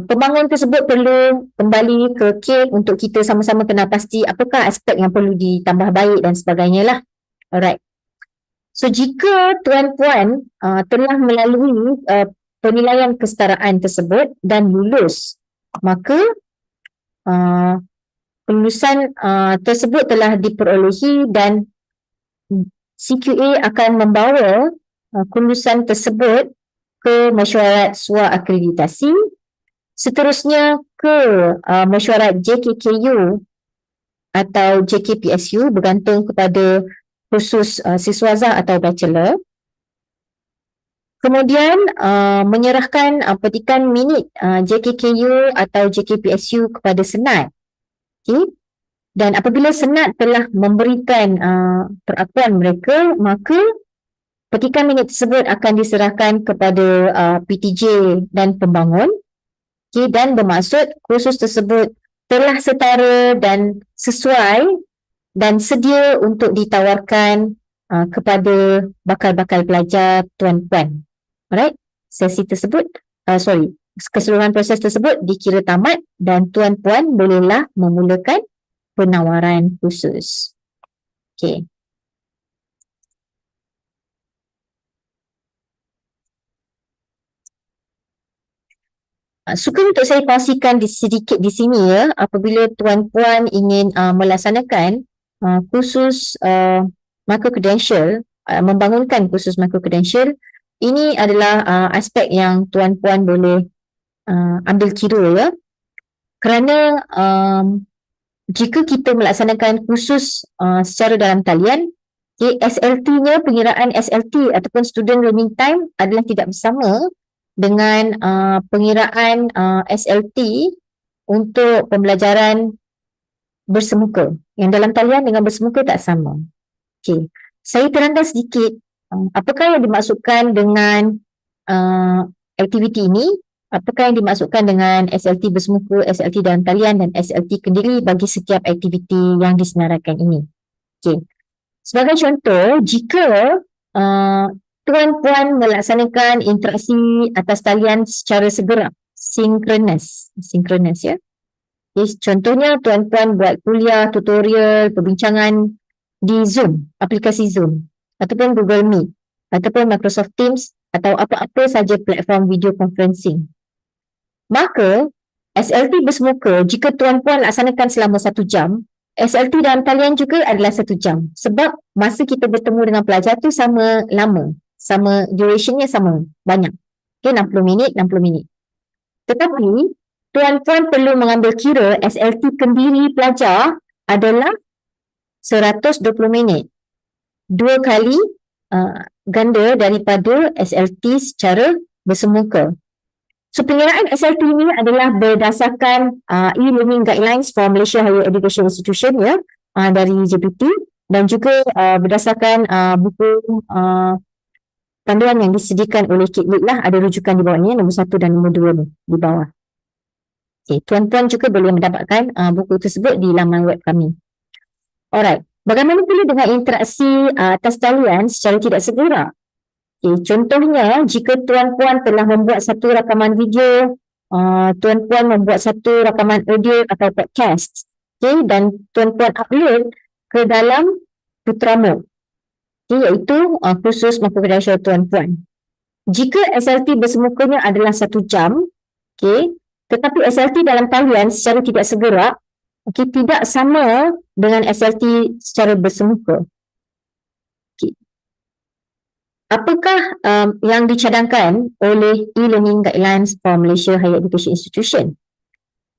pembangun tersebut perlu kembali ke KIL untuk kita sama-sama kenal pasti apakah aspek yang perlu ditambah baik dan sebagainya lah. Alright. So, jika tuan-puan telah melalui penilaian kesetaraan tersebut dan lulus, maka kelulusan tersebut telah diperolehi dan CQA akan membawa kelulusan tersebut ke mesyuarat SUA akreditasi, seterusnya ke mesyuarat JKKU atau JKPSU bergantung kepada kursus siswaza atau bachelor. Kemudian menyerahkan petikan minit JKKU atau JKPSU kepada Senat. Dan apabila Senat telah memberikan perakuan mereka, maka petikan minit tersebut akan diserahkan kepada PTJ dan pembangun. Dan bermaksud kursus tersebut telah setara dan sesuai dan sedia untuk ditawarkan kepada bakal-bakal pelajar tuan-puan. Alright, sesi tersebut, keseluruhan proses tersebut dikira tamat dan tuan-puan bolehlah memulakan penawaran kursus. Okay. Suka untuk saya kongsikan sedikit di sini ya, apabila tuan-puan ingin melaksanakan kursus micro-credential, membangunkan kursus micro-credential, ini adalah aspek yang tuan-puan boleh ambil kira ya. Kerana jika kita melaksanakan kursus secara dalam talian, SLT-nya, pengiraan SLT ataupun student learning time adalah tidak bersama dengan pengiraan SLT untuk pembelajaran bersemuka. Yang dalam talian dengan bersemuka tak sama. Okay. Saya terangkan sedikit apakah yang dimaksudkan dengan aktiviti ini, apakah yang dimaksudkan dengan SLT bersemuka, SLT dalam talian dan SLT kendiri bagi setiap aktiviti yang disenaraikan ini. Okay. Sebagai contoh, jika tuan-puan melaksanakan interaksi atas talian secara segera, sinkronis ya. Okay, contohnya tuan-puan buat kuliah, tutorial, perbincangan di Zoom, aplikasi Zoom ataupun Google Meet ataupun Microsoft Teams atau apa-apa saja platform video conferencing. Maka SLT bersemuka jika tuan-puan laksanakan selama 1 jam, SLT dalam talian juga adalah 1 jam sebab masa kita bertemu dengan pelajar tu sama lama, sama durationnya sama banyak. Okay, 60 minit, 60 minit. Tetapi tuan-puan perlu mengambil kira SLT kendiri pelajar adalah 120 minit. 2 kali ganda daripada SLT secara bersemuka. So, pengiraan SLT ini adalah berdasarkan e-learning guidelines for Malaysia Higher Education Institution ya, dari JPT dan juga berdasarkan buku panduan yang disediakan oleh KITLIT lah, ada rujukan di bawahnya, nombor 1 dan nombor 2 di bawah. Okay, tuan-tuan juga boleh mendapatkan buku tersebut di laman web kami. Alright, bagaimana pula dengan interaksi atas talian secara tidak segera? Okay, contohnya, jika tuan-puan telah membuat satu rakaman video, tuan-puan membuat satu rakaman audio atau podcast, okay, dan tuan-puan upload ke dalam Putra Mode, okay, iaitu kursus micro-credential tuan-puan. Jika SLT bersemukanya adalah 1 jam, okay, tetapi SLT dalam talian secara tidak segera, okay, tidak sama dengan SLT secara bersemuka. Apakah yang dicadangkan oleh e-learning guidelines for Malaysia Higher Education Institution?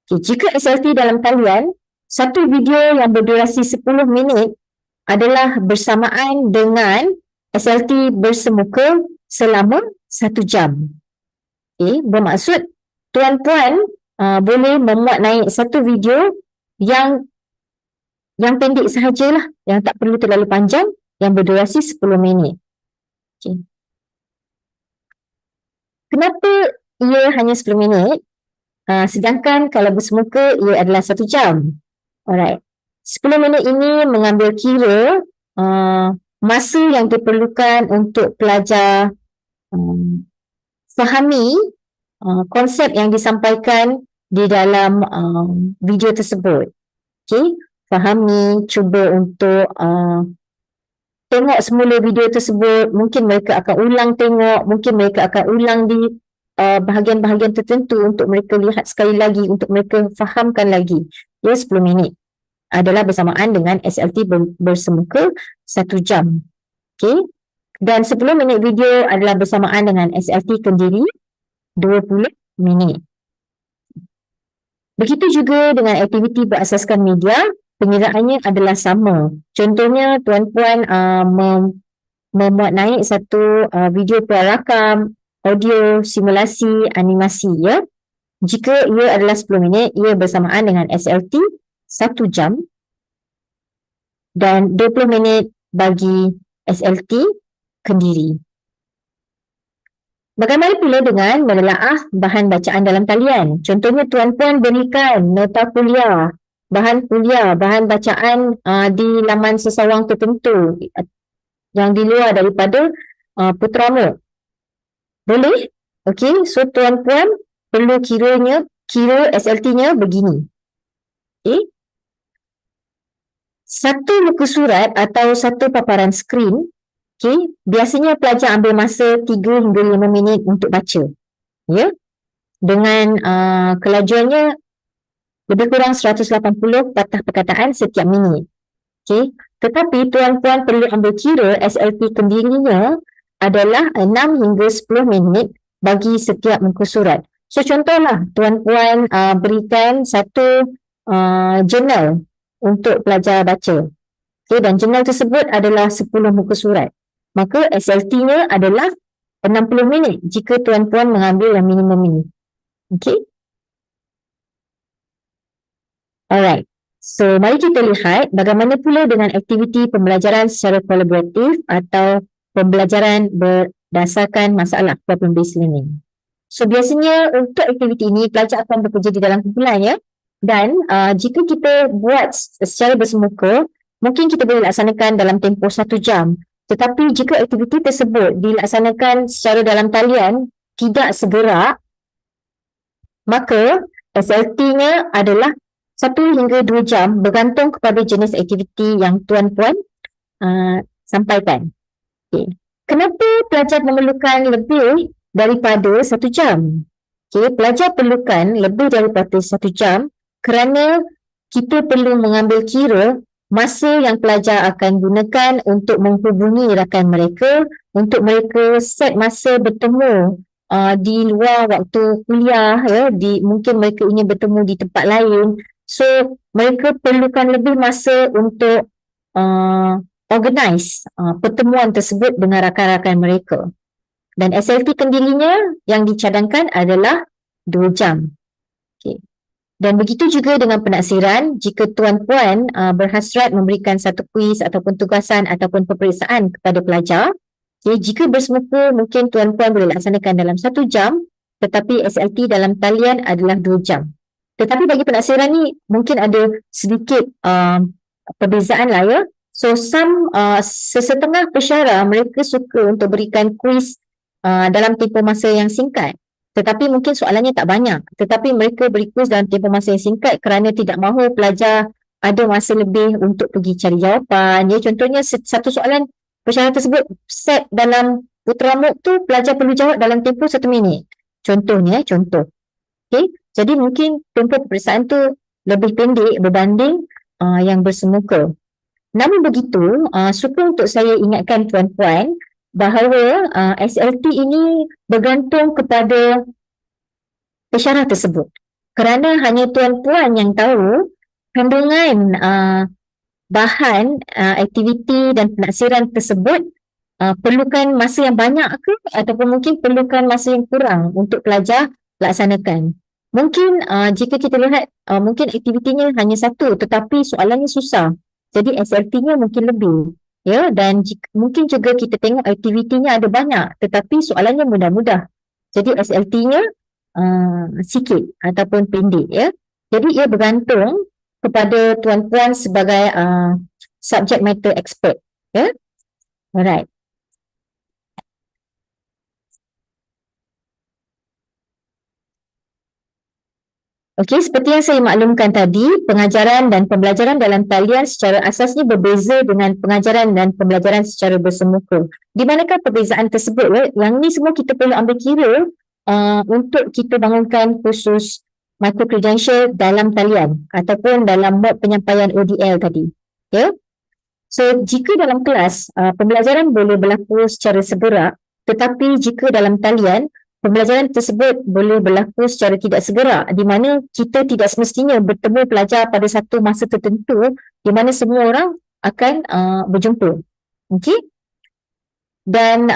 Okay, jika SLT dalam talian, satu video yang berdurasi 10 minit adalah bersamaan dengan SLT bersemuka selama 1 jam. Okay, bermaksud tuan-puan boleh memuat naik satu video yang yang pendek sahajalah, yang tak perlu terlalu panjang, yang berdurasi 10 minit. Okay. Kenapa ia hanya 10 minit? Sedangkan kalau bersemuka ia adalah 1 jam. Alright. 10 minit ini mengambil kira masa yang diperlukan untuk pelajar fahami konsep yang disampaikan di dalam video tersebut. Okay. Fahami, cuba untuk tengok semula video tersebut. Mungkin mereka akan ulang tengok, mungkin mereka akan ulang di bahagian-bahagian tertentu untuk mereka lihat sekali lagi, untuk mereka fahamkan lagi. Ya, 10 minit adalah bersamaan dengan SLT bersemuka 1 jam. Okay. Dan 10 minit video adalah bersamaan dengan SLT kendiri 20 minit. Begitu juga dengan aktiviti berasaskan media, pengiraannya adalah sama. Contohnya, tuan-puan memuat naik satu video perakam, audio, simulasi, animasi, ya. Jika ia adalah 10 minit, ia bersamaan dengan SLT 1 jam dan 20 minit bagi SLT kendiri. Bagaimana pula dengan menelaah bahan bacaan dalam talian? Contohnya, tuan-puan berikan nota kuliah, bahan bacaan di laman sesawang tertentu yang di luar daripada putera. Boleh? Okey, so tuan-puan perlu kira SLT-nya begini. Okey. Satu muka surat atau satu paparan skrin, okey, biasanya pelajar ambil masa 3 hingga 5 minit untuk baca. Ya. Dengan kelajuannya lebih kurang 180 patah perkataan setiap minit. Okey. Tetapi tuan-puan perlu ambil kira SLT kendirinya adalah 6 hingga 10 minit bagi setiap muka surat. So, contohlah, tuan-puan berikan satu jurnal untuk pelajar baca. Okay, dan jurnal tersebut adalah 10 muka surat. Maka SLT-nya adalah 60 minit jika tuan-puan mengambil yang minimum ini. Okay. Alright. So, mari kita lihat bagaimana pula dengan aktiviti pembelajaran secara kolaboratif atau pembelajaran berdasarkan masalah problem-based learning. So, biasanya untuk aktiviti ini, pelajar akan bekerja di dalam kumpulan, ya. Dan jika kita buat secara bersemuka, mungkin kita boleh laksanakan dalam tempoh 1 jam. Tetapi jika aktiviti tersebut dilaksanakan secara dalam talian, tidak segera, maka SLT-nya adalah 1 hingga 2 jam bergantung kepada jenis aktiviti yang tuan-puan sampaikan. Okay. Kenapa pelajar memerlukan lebih daripada 1 jam? Okay. Pelajar perlukan lebih daripada 1 jam kerana kita perlu mengambil kira masa yang pelajar akan gunakan untuk menghubungi rakan mereka, untuk mereka set masa bertemu di luar waktu kuliah, ya, mungkin mereka ingin bertemu di tempat lain. So, mereka perlukan lebih masa untuk organize pertemuan tersebut dengan rakan-rakan mereka. Dan SLT kendirinya yang dicadangkan adalah 2 jam. Okay. Dan begitu juga dengan penaksiran, jika tuan-puan berhasrat memberikan satu kuis ataupun tugasan ataupun peperiksaan kepada pelajar, okay, jika bersemuka mungkin tuan-puan boleh laksanakan dalam 1 jam, tetapi SLT dalam talian adalah 2 jam. Tetapi bagi penaksiran ni mungkin ada sedikit perbezaan lah, ya. So, sesetengah pesyarah mereka suka untuk berikan kuis dalam tempoh masa yang singkat. Tetapi mungkin soalannya tak banyak. Tetapi mereka beri kuis dalam tempoh masa yang singkat kerana tidak mahu pelajar ada masa lebih untuk pergi cari jawapan. Ya, contohnya satu soalan pesyarah tersebut set dalam puteramuk tu, pelajar perlu jawab dalam tempoh 1 minit. Contohnya, contoh. Okay. Jadi mungkin tempoh peperiksaan tu lebih pendek berbanding yang bersemuka. Namun begitu, suka untuk saya ingatkan tuan-puan bahawa SLT ini bergantung kepada pesyarah tersebut. Kerana hanya tuan-puan yang tahu kandungan bahan aktiviti dan penaksiran tersebut perlukan masa yang banyak ke ataupun mungkin perlukan masa yang kurang untuk pelajar laksanakan. Mungkin jika kita lihat mungkin aktivitinya hanya satu tetapi soalannya susah. Jadi SLT-nya mungkin lebih. Ya, dan mungkin juga kita tengok aktivitinya ada banyak tetapi soalannya mudah-mudah. Jadi SLT-nya sikit ataupun pendek ya. Jadi ia bergantung kepada tuan-puan sebagai subject matter expert. Ya. Alright. Okey, seperti yang saya maklumkan tadi, pengajaran dan pembelajaran dalam talian secara asasnya berbeza dengan pengajaran dan pembelajaran secara bersemuka. Di manakah perbezaan tersebut? Yang ni semua kita perlu ambil kira untuk kita bangunkan kursus micro credential dalam talian ataupun dalam mod penyampaian ODL tadi. Ya. So, jika dalam kelas pembelajaran boleh berlaku secara segera, tetapi jika dalam talian pembelajaran tersebut boleh berlaku secara tidak segera, di mana kita tidak semestinya bertemu pelajar pada satu masa tertentu di mana semua orang akan berjumpa. Okey? Dan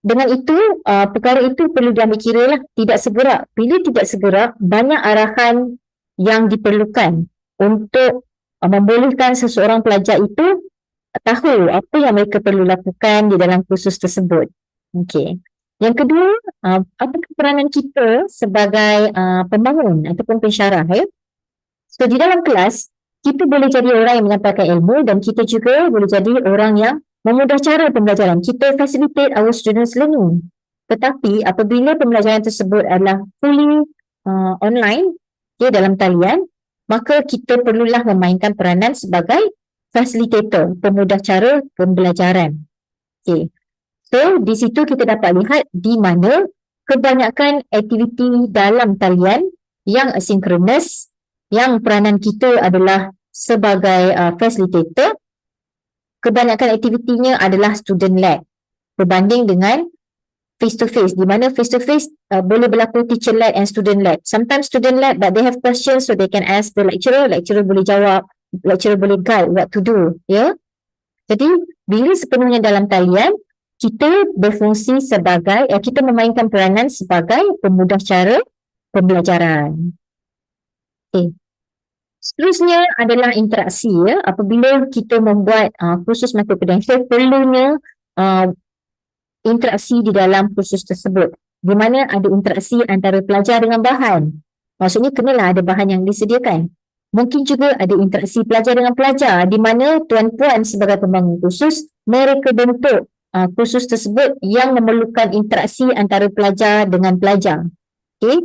dengan itu, perkara itu perlu diambil kira lah, tidak segera. Bila tidak segera, banyak arahan yang diperlukan untuk membolehkan seseorang pelajar itu tahu apa yang mereka perlu lakukan di dalam kursus tersebut. Okey. Yang kedua, apakah peranan kita sebagai pembangun ataupun pensyarah ya? So di dalam kelas, kita boleh jadi orang yang menyampaikan ilmu dan kita juga boleh jadi orang yang memudah cara pembelajaran. Kita facilitate our students learning. Tetapi apabila pembelajaran tersebut adalah fully online dalam talian, maka kita perlulah memainkan peranan sebagai facilitator, pemudah cara pembelajaran. Okay. So, di situ kita dapat lihat di mana kebanyakan aktiviti dalam talian yang asynchronous, yang peranan kita adalah sebagai facilitator, kebanyakan aktivitinya adalah student led berbanding dengan face to face, di mana face to face boleh berlaku teacher led and student led. Sometimes student led but they have questions so they can ask the lecturer boleh jawab, lecturer boleh guide what to do, ya. Jadi bila sepenuhnya dalam talian, kita berfungsi sebagai kita memainkan peranan sebagai pemudah cara pembelajaran. Okay. Seterusnya adalah interaksi ya. Apabila kita membuat kursus micro credential, perlunya interaksi di dalam kursus tersebut. Di mana ada interaksi antara pelajar dengan bahan. Maksudnya kenalah ada bahan yang disediakan. Mungkin juga ada interaksi pelajar dengan pelajar di mana tuan-puan sebagai pembangun kursus mereka bentuk kursus tersebut yang memerlukan interaksi antara pelajar dengan pelajar. Okay?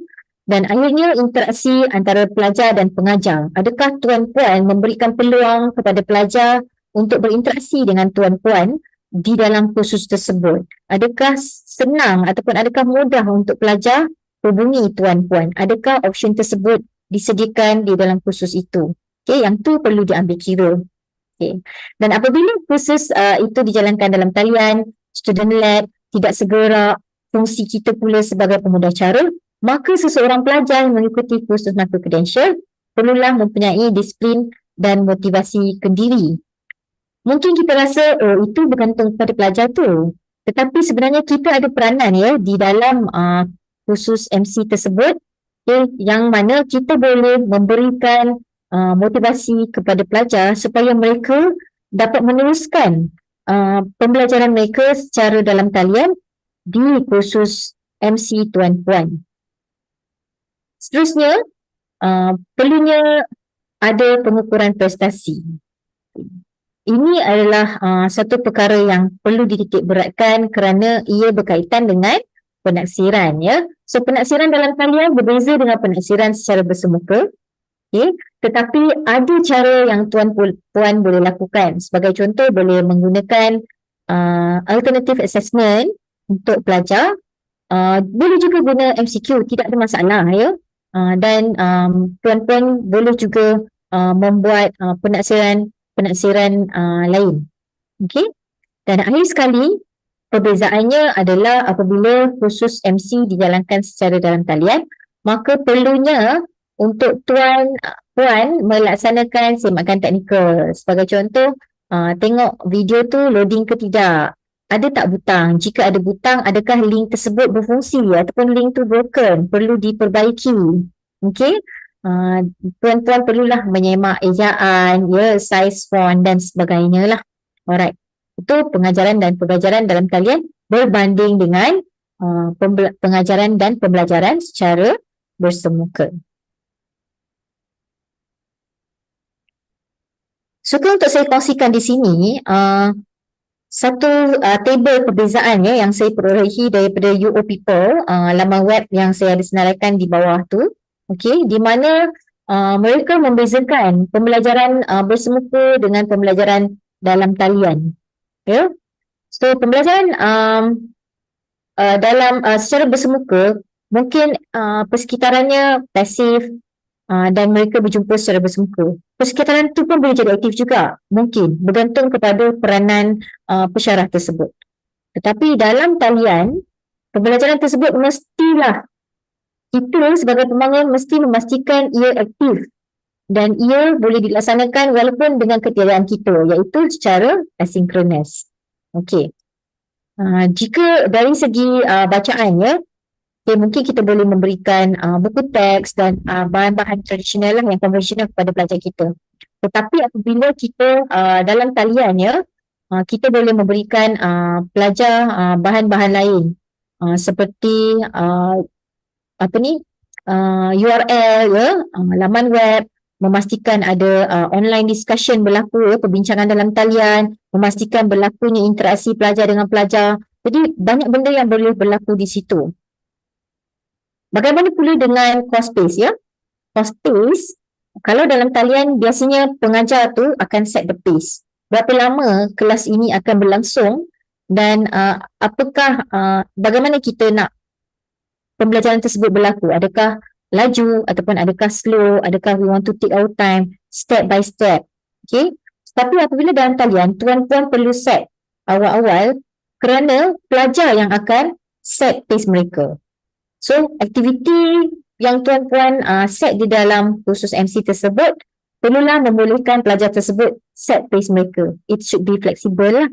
Dan akhirnya interaksi antara pelajar dan pengajar. Adakah tuan-puan memberikan peluang kepada pelajar untuk berinteraksi dengan tuan-puan di dalam kursus tersebut? Adakah senang ataupun adakah mudah untuk pelajar hubungi tuan-puan? Adakah option tersebut disediakan di dalam kursus itu? Okay, yang tu perlu diambil kira. Okay. Dan apabila kursus itu dijalankan dalam talian, student led, tidak segera, fungsi kita pula sebagai pemudah cara, maka seseorang pelajar yang mengikuti kursus micro credential perlulah mempunyai disiplin dan motivasi kendiri. Mungkin kita rasa itu bergantung kepada pelajar tu. Tetapi sebenarnya kita ada peranan ya di dalam kursus MC tersebut yang mana kita boleh memberikan motivasi kepada pelajar supaya mereka dapat meneruskan pembelajaran mereka secara dalam talian di kursus MC tuan-puan. Seterusnya, perlunya ada pengukuran prestasi. Ini adalah satu perkara yang perlu dititik beratkan kerana ia berkaitan dengan penaksiran ya. So penaksiran dalam talian berbeza dengan penaksiran secara bersemuka. Okay. Tetapi ada cara yang tuan-puan boleh lakukan. Sebagai contoh boleh menggunakan alternative assessment untuk pelajar. Boleh juga guna MCQ, tidak ada masalah ya. Dan tuan-puan boleh juga membuat penaksiran lain. Okay. Dan akhir sekali, perbezaannya adalah apabila kursus MC dijalankan secara dalam talian, maka perlunya untuk tuan-puan melaksanakan semakan teknikal. Sebagai contoh, tengok video tu loading ke tidak. ada tak butang? Jika ada butang, adakah link tersebut berfungsi ataupun link tu broken, perlu diperbaiki? Okey. Tuan-tuan perlulah menyemak ejaan, size font dan sebagainya lah. Alright. Itu pengajaran dan pembelajaran dalam talian berbanding dengan pengajaran dan pembelajaran secara bersemuka. So, untuk saya kongsikan di sini, satu table perbezaan yang saya perolehi daripada UO People, laman web yang saya ada senaraikan di bawah tu, okey, di mana mereka membezakan pembelajaran bersemuka dengan pembelajaran dalam talian. Ya. So pembelajaran dalam secara bersemuka mungkin persekitarannya pasif dan mereka berjumpa secara bersemuka. Persekitaran itu pun boleh jadi aktif juga, mungkin bergantung kepada peranan pesyarah tersebut. Tetapi dalam talian, pembelajaran tersebut mestilah kita sebagai pembangun mesti memastikan ia aktif dan ia boleh dilaksanakan walaupun dengan ketiadaan kita, iaitu secara asinkronis. Okey. Jika dari segi bacaannya, mungkin kita boleh memberikan buku teks dan bahan-bahan tradisional lah yang konvensional kepada pelajar kita. Tetapi apabila kita dalam taliannya, kita boleh memberikan pelajar bahan-bahan lain seperti URL, laman web, memastikan ada online discussion berlaku, perbincangan dalam talian, memastikan berlakunya interaksi pelajar dengan pelajar. Jadi banyak benda yang boleh berlaku di situ. Bagaimana pula dengan course pace Course pace, kalau dalam talian biasanya pengajar tu akan set the pace. Berapa lama kelas ini akan berlangsung dan apakah bagaimana kita nak pembelajaran tersebut berlaku? Adakah laju ataupun adakah slow? Adakah we want to take our time step by step? Okay. Tapi apabila dalam talian, tuan-tuan perlu set awal-awal kerana pelajar yang akan set pace mereka. So, aktiviti yang tuan-tuan set di dalam kursus MC tersebut perlulah membolehkan pelajar tersebut set pace mereka. It should be flexible lah.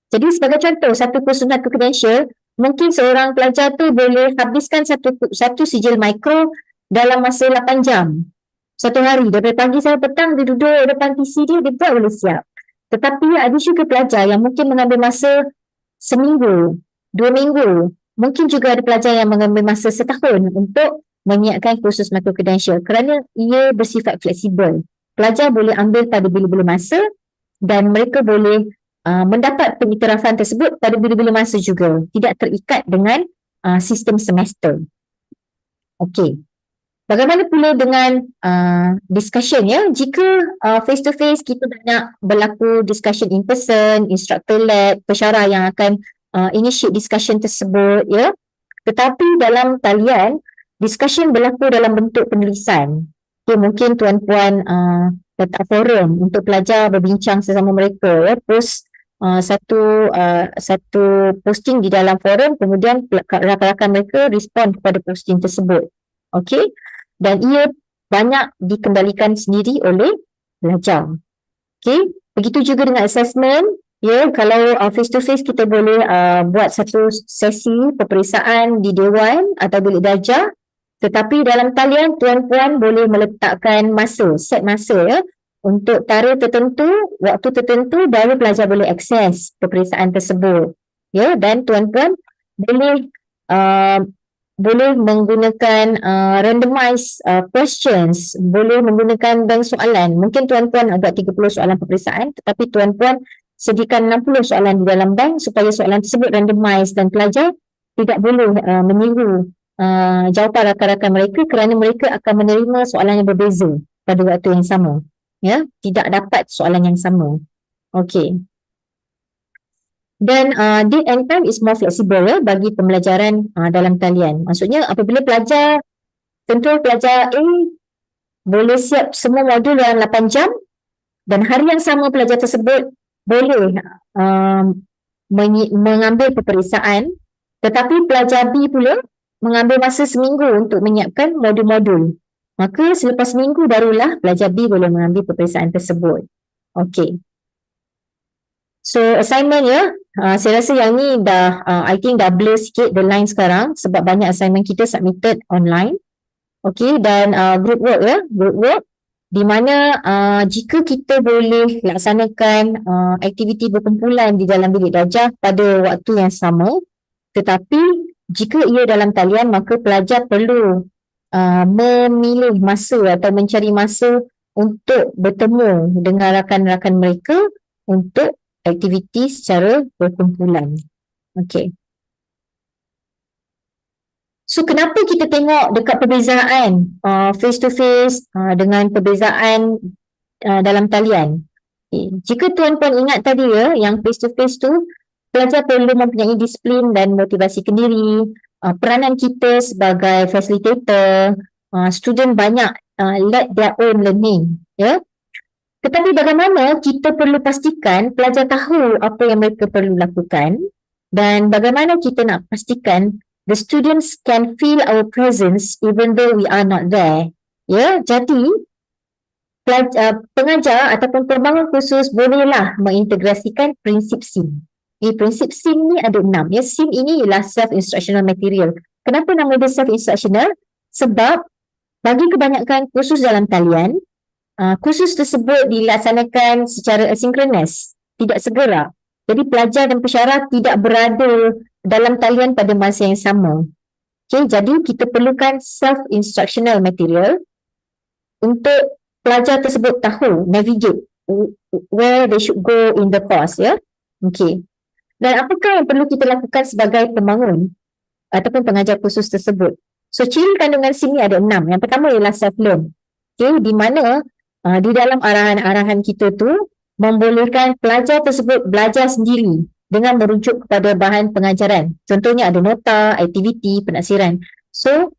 Jadi sebagai contoh, satu kursus satu credential, mungkin seorang pelajar tu boleh habiskan satu sijil mikro dalam masa 8 jam. Satu hari, daripada pagi sampai petang, dia duduk depan PC dia buat boleh siap. Tetapi ada juga pelajar yang mungkin mengambil masa seminggu, 2 minggu. Mungkin juga ada pelajar yang mengambil masa setahun untuk menyiapkan kursus micro credential kerana ia bersifat fleksibel. Pelajar boleh ambil pada bila-bila masa dan mereka boleh mendapat pengiktirafan tersebut pada bila-bila masa juga. Tidak terikat dengan sistem semester. Okey. Bagaimana pula dengan discussion Jika face to face kita nak berlaku discussion in person, instructor lab, pesyarah yang akan initiate discussion tersebut tetapi dalam talian discussion berlaku dalam bentuk penulisan. Mungkin tuan-puan letak forum untuk pelajar berbincang sesama mereka post satu posting di dalam forum, kemudian rakan-rakan mereka respon kepada posting tersebut. Okey, dan ia banyak dikendalikan sendiri oleh pelajar. Okey, begitu juga dengan assessment. Kalau face to face kita boleh buat satu sesi peperiksaan di dewan atau bilik darjah, tetapi dalam talian tuan-puan boleh meletakkan masa, set masa untuk tarikh tertentu, waktu tertentu baru pelajar boleh akses peperiksaan tersebut. Dan tuan-puan boleh menggunakan randomized questions, boleh menggunakan bank soalan. Mungkin tuan-puan ada 30 soalan peperiksaan, tetapi tuan-puan sediakan 60 soalan di dalam bank supaya soalan tersebut randomized dan pelajar tidak boleh meniru jawapan rakan-rakan mereka kerana mereka akan menerima soalan yang berbeza pada waktu yang sama. Tidak dapat soalan yang sama. Okey. Dan date and time is more flexible bagi pembelajaran dalam talian. Maksudnya apabila pelajar, tentu pelajar A boleh siap semua modul dalam 8 jam dan hari yang sama pelajar tersebut boleh mengambil peperiksaan, tetapi pelajar B pula mengambil masa seminggu untuk menyiapkan modul-modul. Maka selepas seminggu barulah pelajar B boleh mengambil peperiksaan tersebut. Okey. So assignment Saya rasa yang ni dah, I think dah blur sikit the line sekarang sebab banyak assignment kita submitted online. Okay, dan group work group work di mana jika kita boleh laksanakan aktiviti berkumpulan di dalam bilik darjah pada waktu yang sama, tetapi jika ia dalam talian maka pelajar perlu memilih masa atau mencari masa untuk bertemu dengan rakan-rakan mereka untuk aktiviti secara berkumpulan. Okay. So kenapa kita tengok dekat perbezaan face to face dengan perbezaan dalam talian? Okay. Jika tuan-puan ingat tadi yang face to face tu, pelajar perlu mempunyai disiplin dan motivasi kendiri, peranan kita sebagai facilitator, student banyak let their own learning. Tetapi bagaimana kita perlu pastikan pelajar tahu apa yang mereka perlu lakukan dan bagaimana kita nak pastikan the students can feel our presence even though we are not there. Jadi pengajar ataupun pembangun khusus bolehlah mengintegrasikan prinsip SIM. Prinsip SIM ni ada 6. SIM ini ialah self-instructional material. Kenapa nama dia self-instructional? Sebab bagi kebanyakan kursus dalam talian, kursus tersebut dilaksanakan secara asinkronis, tidak segera. Jadi pelajar dan pensyarah tidak berada dalam talian pada masa yang sama. Okay, jadi kita perlukan self-instructional material untuk pelajar tersebut tahu, navigate where they should go in the course. Okay. Dan apakah yang perlu kita lakukan sebagai pembangun ataupun pengajar kursus tersebut? So, ciri kandungan SIM ni ada 6. Yang pertama ialah self-learn. Okay, di mana di dalam arahan-arahan kita tu membolehkan pelajar tersebut belajar sendiri dengan merujuk kepada bahan pengajaran. Contohnya ada nota, aktiviti, penaksiran. So,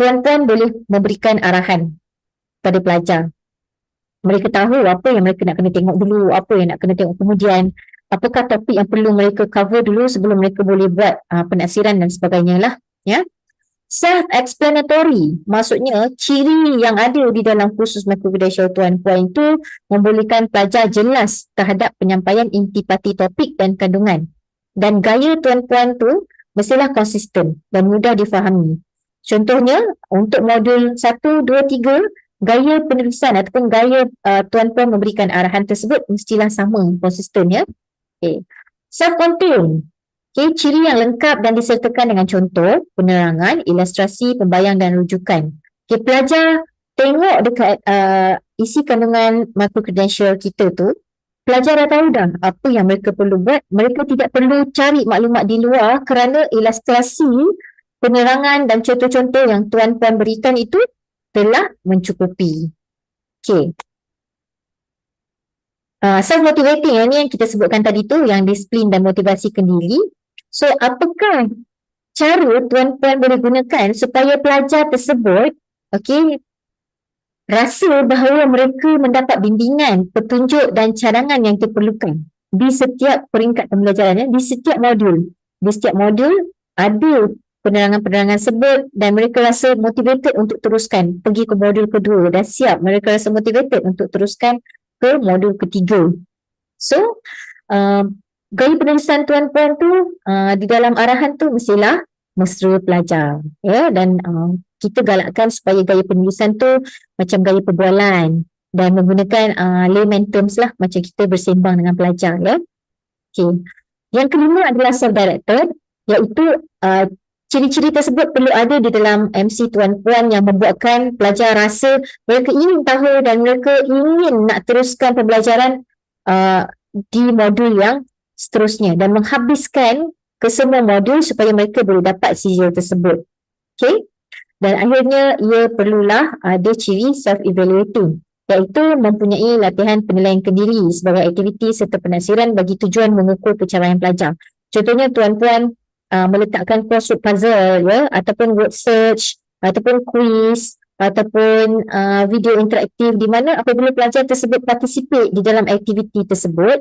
tuan-tuan boleh memberikan arahan pada pelajar. Mereka tahu apa yang mereka nak kena tengok dulu, apa yang nak kena tengok kemudian, apakah topik yang perlu mereka cover dulu sebelum mereka boleh buat penaksiran dan sebagainya lah. Self-explanatory, maksudnya ciri yang ada di dalam kursus microcredential tuan-puan itu membolehkan pelajar jelas terhadap penyampaian intipati topik dan kandungan. Dan gaya tuan-puan tu mestilah konsisten dan mudah difahami. Contohnya, untuk modul 1, 2, 3, gaya penulisan ataupun gaya tuan-puan memberikan arahan tersebut mestilah sama, konsisten. Okay. Self-contained. Okay, ciri yang lengkap dan disertakan dengan contoh, penerangan, ilustrasi, pembayang dan rujukan. Okay, pelajar tengok dekat isi kandungan microcredential kita tu, pelajar dah tahu dah apa yang mereka perlu buat. Mereka tidak perlu cari maklumat di luar kerana ilustrasi, penerangan dan contoh-contoh yang tuan-puan berikan itu telah mencukupi. Okay. Self-motivating yang kita sebutkan tadi tu, yang disiplin dan motivasi kendiri. So, apakah cara tuan-puan boleh gunakan supaya pelajar tersebut rasa bahawa mereka mendapat bimbingan, petunjuk dan cadangan yang diperlukan di setiap peringkat pembelajaran, di setiap modul. Di setiap modul ada penerangan-penerangan sebut dan mereka rasa motivated untuk teruskan pergi ke modul kedua dan siap. Mereka rasa motivated untuk teruskan ke modul ketiga. So, gaya penulisan tuan-puan tu di dalam arahan tu mestilah mesra pelajar. Dan kita galakkan supaya gaya penulisan tu macam gaya perbualan dan menggunakan layman terms lah, macam kita bersembang dengan pelajar. Okay. Yang kelima adalah self-directed, iaitu ciri-ciri tersebut perlu ada di dalam MC tuan-puan yang membuatkan pelajar rasa mereka ingin tahu dan mereka ingin nak teruskan pembelajaran di modul yang seterusnya dan menghabiskan ke semua modul supaya mereka boleh dapat sijil tersebut. Okay? Dan akhirnya ia perlulah ada ciri self-evaluating, iaitu mempunyai latihan penilaian kendiri sebagai aktiviti serta penaksiran bagi tujuan mengukur pencapaian pelajar. Contohnya tuan-puan meletakkan crossword puzzle ataupun word search ataupun quiz ataupun video interaktif di mana apabila pelajar tersebut participate di dalam aktiviti tersebut,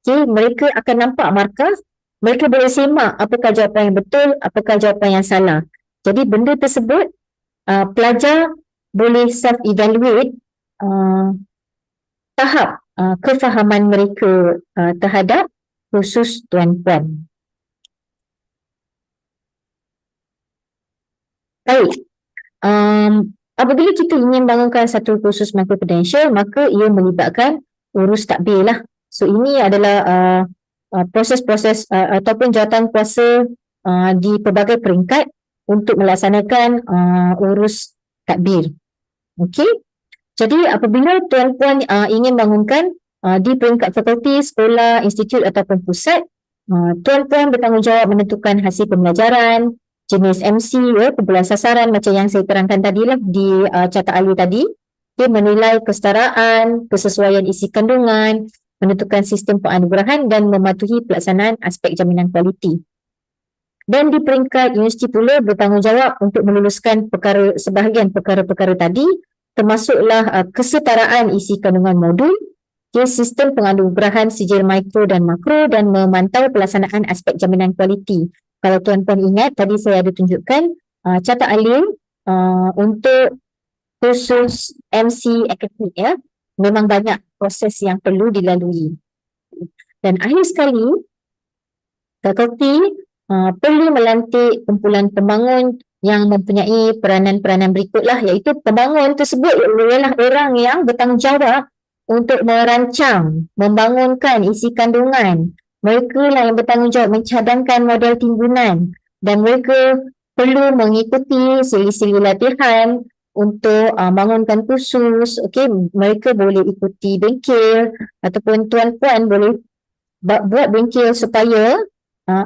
mereka akan nampak markah, mereka boleh semak apakah jawapan yang betul, apakah jawapan yang salah. Jadi benda tersebut pelajar boleh self-evaluate tahap kefahaman mereka terhadap khusus tuan-puan. Baik, apabila kita ingin bangunkan satu kursus microcredential, maka ia melibatkan urus takbir lah. So ini adalah proses-proses ataupun jawatan kuasa di pelbagai peringkat untuk melaksanakan urus takbir. Okey. Jadi apabila tuan-puan ingin bangunkan di peringkat fakulti, sekolah, institut ataupun pusat, tuan-puan bertanggungjawab menentukan hasil pembelajaran, jenis MC, kumpulan sasaran macam yang saya terangkan tadi lah di carta ahli tadi. Dia menilai kesetaraan, kesesuaian isi kandungan, menentukan sistem penganugerahan dan mematuhi pelaksanaan aspek jaminan kualiti. Dan di peringkat universiti pula bertanggungjawab untuk meluluskan sebahagian perkara-perkara tadi, termasuklah kesetaraan isi kandungan modul, sistem penganugerahan sijil mikro dan makro dan memantau pelaksanaan aspek jaminan kualiti. Kalau tuan-puan ingat, tadi saya ada tunjukkan carta ahli untuk khusus MC akademik ya. Memang banyak proses yang perlu dilalui. Dan akhir sekali, fakulti perlu melantik kumpulan pembangun yang mempunyai peranan-peranan berikutlah, iaitu pembangun tersebut ialah orang yang bertanggungjawab untuk merancang, membangunkan isi kandungan. Mereka lah yang bertanggungjawab mencadangkan model timbunan dan mereka perlu mengikuti siri-siri latihan untuk bangunkan kursus. Okey, mereka boleh ikuti bengkel ataupun tuan-puan boleh buat bengkel supaya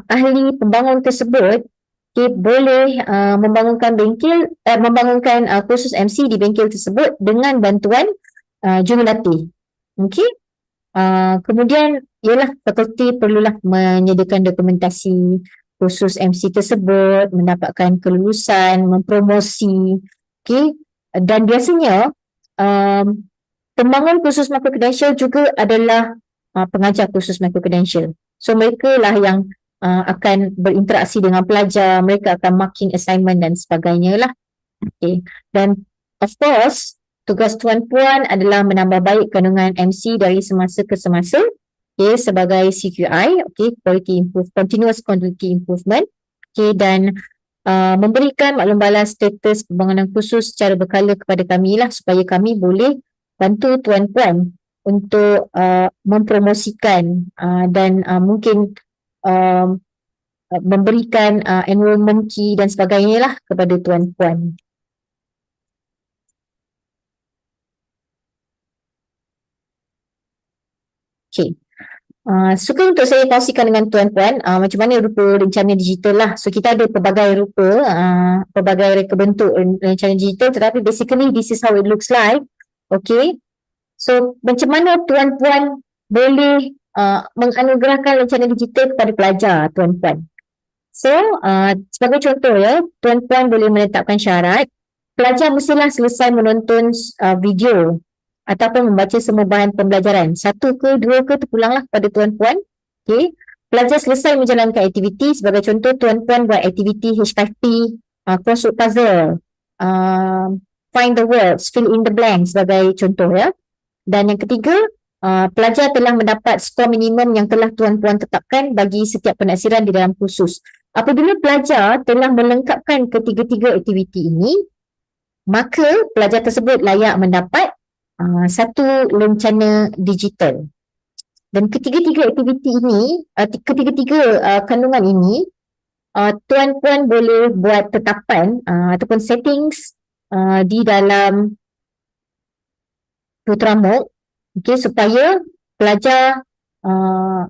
ahli pembangun tersebut boleh membangunkan membangunkan kursus MC di bengkel tersebut dengan bantuan jurulatih. Okey. Kemudian ialah fakulti perlulah menyediakan dokumentasi kursus MC tersebut, mendapatkan kelulusan, mempromosi. Okey. Dan biasanya pembangun kursus microcredential juga adalah pengajar kursus microcredential. So mereka lah yang akan berinteraksi dengan pelajar, mereka akan marking assignment dan sebagainya lah. Okay. Dan of course, tugas tuan-puan adalah menambah baik kandungan MC dari semasa ke semasa, sebagai CQI, continuous quality improvement, dan memberikan maklum balas status pembangunan khusus secara berkala kepada kami lah, supaya kami boleh bantu tuan-puan untuk mempromosikan dan mungkin memberikan enrollment key dan sebagainya lah kepada tuan-puan. Okay. Suka untuk saya kongsikan dengan tuan-puan macam mana rupa rencana digital lah. So kita ada pelbagai rupa, pelbagai reka bentuk rencana digital, tetapi basically this is how it looks like. Okay. So macam mana tuan-puan boleh menganugerahkan rencana digital kepada pelajar tuan-puan. So sebagai contoh ya, tuan-puan boleh menetapkan syarat pelajar mestilah selesai menonton video ataupun membaca semua bahan pembelajaran. 1 ke 2 ke terpulanglah kepada tuan-puan. Okay. Pelajar selesai menjalankan aktiviti, sebagai contoh tuan-puan buat aktiviti H5P, crossword puzzle, find the words, fill in the blanks sebagai contoh ya. Dan yang ketiga, pelajar telah mendapat skor minimum yang telah tuan-puan tetapkan bagi setiap penaksiran di dalam kursus. Apabila pelajar telah melengkapkan ketiga-tiga aktiviti ini, maka pelajar tersebut layak mendapat satu lencana digital. Dan ketiga-tiga aktiviti ini, ketiga-tiga kandungan ini, tuan-puan boleh buat tetapan ataupun settings di dalam Putra-MOOC, supaya pelajar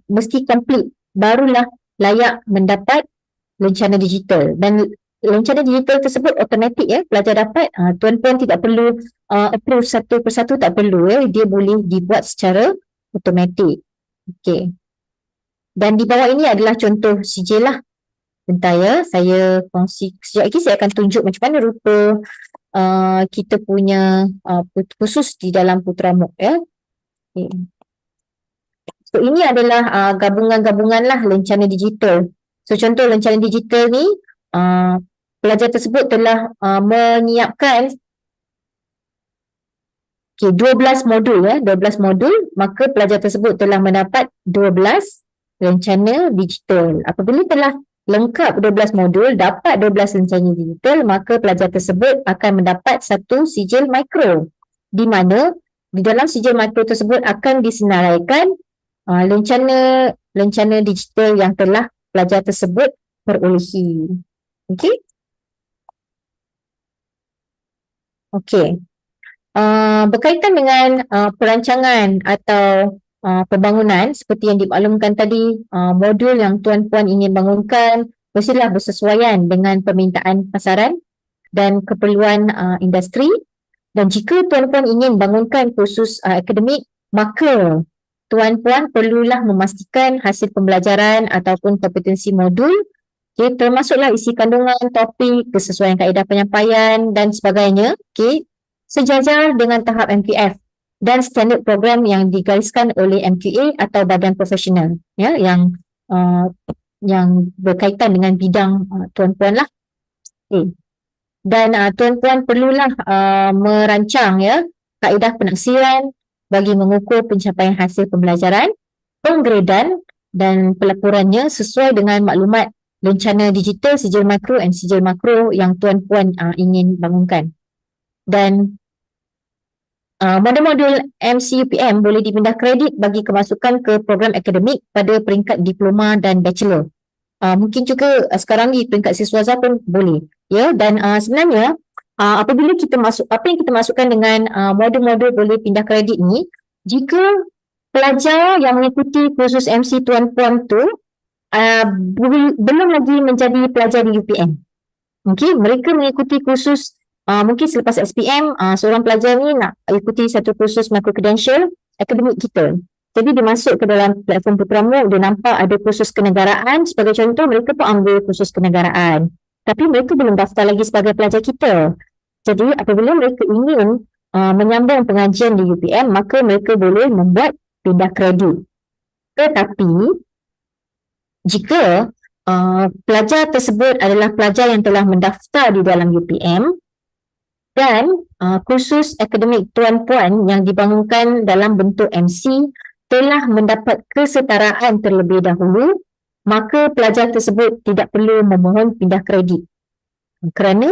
mesti complete, barulah layak mendapat lencana digital. Dan lencana digital tersebut automatik pelajar dapat, tuan-puan tidak perlu approve satu persatu, tak perlu dia boleh dibuat secara automatik. Okey. Dan di bawah ini adalah contoh sijil lah. Bentar ya, saya kongsi sekejap lagi, saya akan tunjuk macam mana rupa kita punya khusus di dalam Putra-MOOC ya. Okay. So ini adalah gabungan-gabungan lah lencana digital. So contoh lencana digital ni, pelajar tersebut telah menyiapkan 12 modul 12 modul, maka pelajar tersebut telah mendapat 12 lencana digital. Apabila telah lengkap 12 modul, dapat 12 lencana digital, maka pelajar tersebut akan mendapat satu sijil mikro, di mana di dalam sijil mikro tersebut akan disenaraikan lencana digital yang telah pelajar tersebut perolehi. Okey? Okey. Berkaitan dengan perancangan atau pembangunan seperti yang dimaklumkan tadi, modul yang tuan-puan ingin bangunkan mestilah bersesuaian dengan permintaan pasaran dan keperluan industri, dan jika tuan-puan ingin bangunkan kursus akademik, maka tuan-puan perlulah memastikan hasil pembelajaran ataupun kompetensi modul, termasuklah isi kandungan, topik, kesesuaian kaedah penyampaian dan sebagainya, sejajar dengan tahap MPF dan standard program yang digariskan oleh MQA atau badan profesional, yang berkaitan dengan bidang tuan-puan lah. Dan tuan-puan perlulah merancang kaedah penaksiran bagi mengukur pencapaian hasil pembelajaran, penggradan dan pelaporannya sesuai dengan maklumat lencana digital, sijil makro dan sijil makro yang tuan-puan ingin bangunkan. Dan modul-modul MCUPM boleh dipindah kredit bagi kemasukan ke program akademik pada peringkat diploma dan bachelor. Mungkin juga sekarang ni peringkat siswaza pun boleh. Dan sebenarnya apabila kita apa yang kita masukkan dengan modul-modul boleh pindah kredit ni, jika pelajar yang mengikuti kursus MC tuan-puan tu belum lagi menjadi pelajar di UPM. Okay, mereka mengikuti kursus mungkin selepas SPM, seorang pelajar ni nak ikuti satu kursus micro credential akademik kita. Jadi dia masuk ke dalam platform Putra MOOC, dia nampak ada kursus kenegaraan, sebagai contoh mereka pun ambil kursus kenegaraan. Tapi mereka belum daftar lagi sebagai pelajar kita. Jadi apabila mereka ingin menyambung pengajian di UPM, maka mereka boleh membuat pindah kredit. Tetapi jika pelajar tersebut adalah pelajar yang telah mendaftar di dalam UPM dan kursus akademik tuan-puan yang dibangunkan dalam bentuk MC telah mendapat kesetaraan terlebih dahulu, maka pelajar tersebut tidak perlu memohon pindah kredit kerana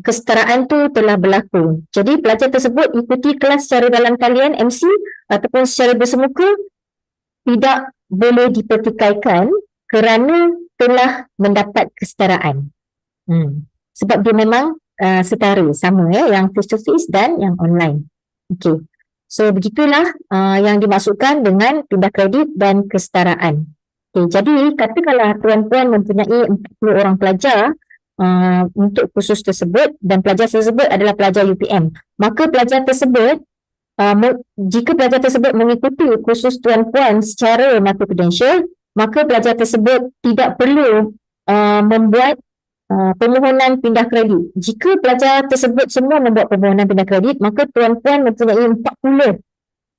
kesetaraan tu telah berlaku. Jadi pelajar tersebut ikuti kelas secara dalam talian MC ataupun secara bersemuka tidak boleh dipertikaikan kerana telah mendapat kesetaraan. Sebab dia memang setara, sama yang face to face dan yang online. Okey. So begitulah yang dimasukkan dengan pindah kredit dan kesetaraan. Okay, jadi katakanlah tuan-puan mempunyai 40 orang pelajar untuk kursus tersebut dan pelajar tersebut adalah pelajar UPM. Maka pelajar tersebut, jika pelajar tersebut mengikuti kursus tuan-puan secara micro credential, maka pelajar tersebut tidak perlu membuat permohonan pindah kredit. Jika pelajar tersebut semua membuat permohonan pindah kredit, maka tuan-puan mempunyai 40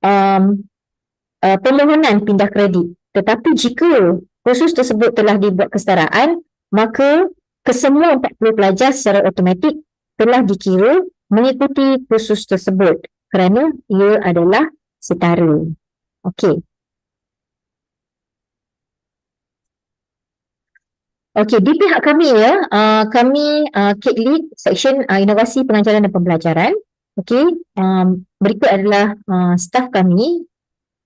permohonan pindah kredit. Tetapi jika kursus tersebut telah dibuat kesetaraan, maka kesemua 40 pelajar secara automatik telah dikira mengikuti kursus tersebut kerana ia adalah setara. Okey. Okey, di pihak kami kami Kate Lead Seksyen Inovasi Pengajaran dan Pembelajaran. Okey, berikut adalah staf kami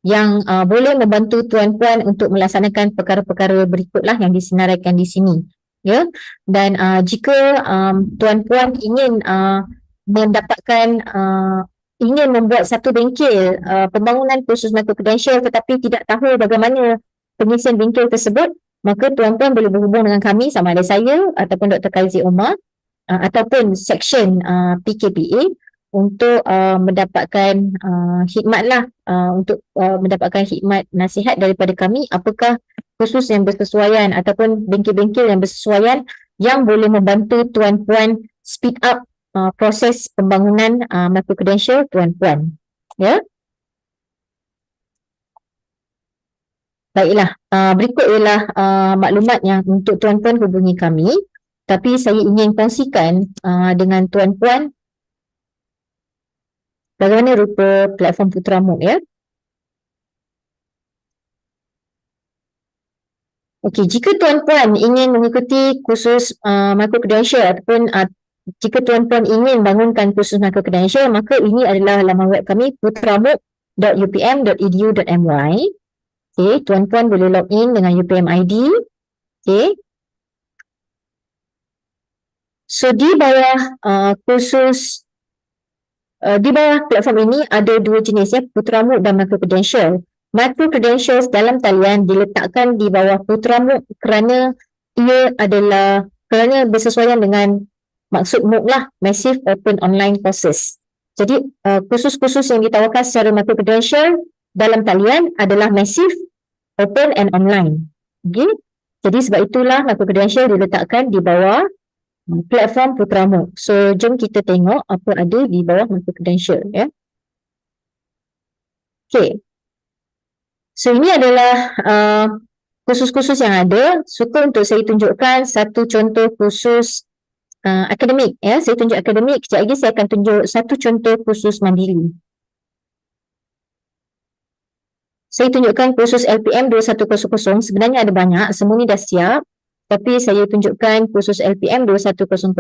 yang boleh membantu tuan-puan untuk melaksanakan perkara-perkara berikutlah yang disenaraikan di sini. Dan jika tuan-puan ingin mendapatkan ingin membuat satu bengkel pembangunan kursus micro credential tetapi tidak tahu bagaimana pengisian bengkel tersebut, maka tuan-tuan boleh berhubung dengan kami, sama ada saya ataupun Dr. Kaizi Omar ataupun seksyen PKPA untuk mendapatkan khidmatlah, untuk mendapatkan khidmat nasihat daripada kami apakah kursus yang bersesuaian ataupun bengkel-bengkel yang bersesuaian yang boleh membantu tuan-puan speed up proses pembangunan micro credential tuan-puan. Baiklah, berikut ialah maklumat yang untuk tuan-puan hubungi kami, tapi saya ingin kongsikan dengan tuan-puan bagaimana rupa platform Putra MOOC . Okey, jika tuan-puan ingin mengikuti kursus micro-credential ataupun jika tuan-puan ingin bangunkan kursus micro-credential, maka ini adalah laman web kami putramook.upm.edu.my. Okey, tuan-puan boleh log in dengan UPM ID. Okey. So di bawah di bawah platform ini ada dua jenis ya, Putramook dan micro-credential. Micro-credentials dalam talian diletakkan di bawah Putramook kerana bersesuaian dengan maksud MOOC lah, Massive Open Online Courses. Jadi kursus-kursus yang ditawarkan secara micro-credential dalam talian adalah Massive, Open and Online. Okay? Jadi sebab itulah micro-credential diletakkan di bawah platform Putramook. So jom kita tengok apa ada di bawah micro-credential ya. Okay. So ini adalah kursus-kursus yang ada. Suka untuk saya tunjukkan satu contoh kursus akademik ya. Saya tunjuk akademik, kejap lagi saya akan tunjuk satu contoh kursus mandiri. Saya tunjukkan kursus LPM 2100. Sebenarnya ada banyak, semua ni dah siap. Tapi saya tunjukkan kursus LPM 2100.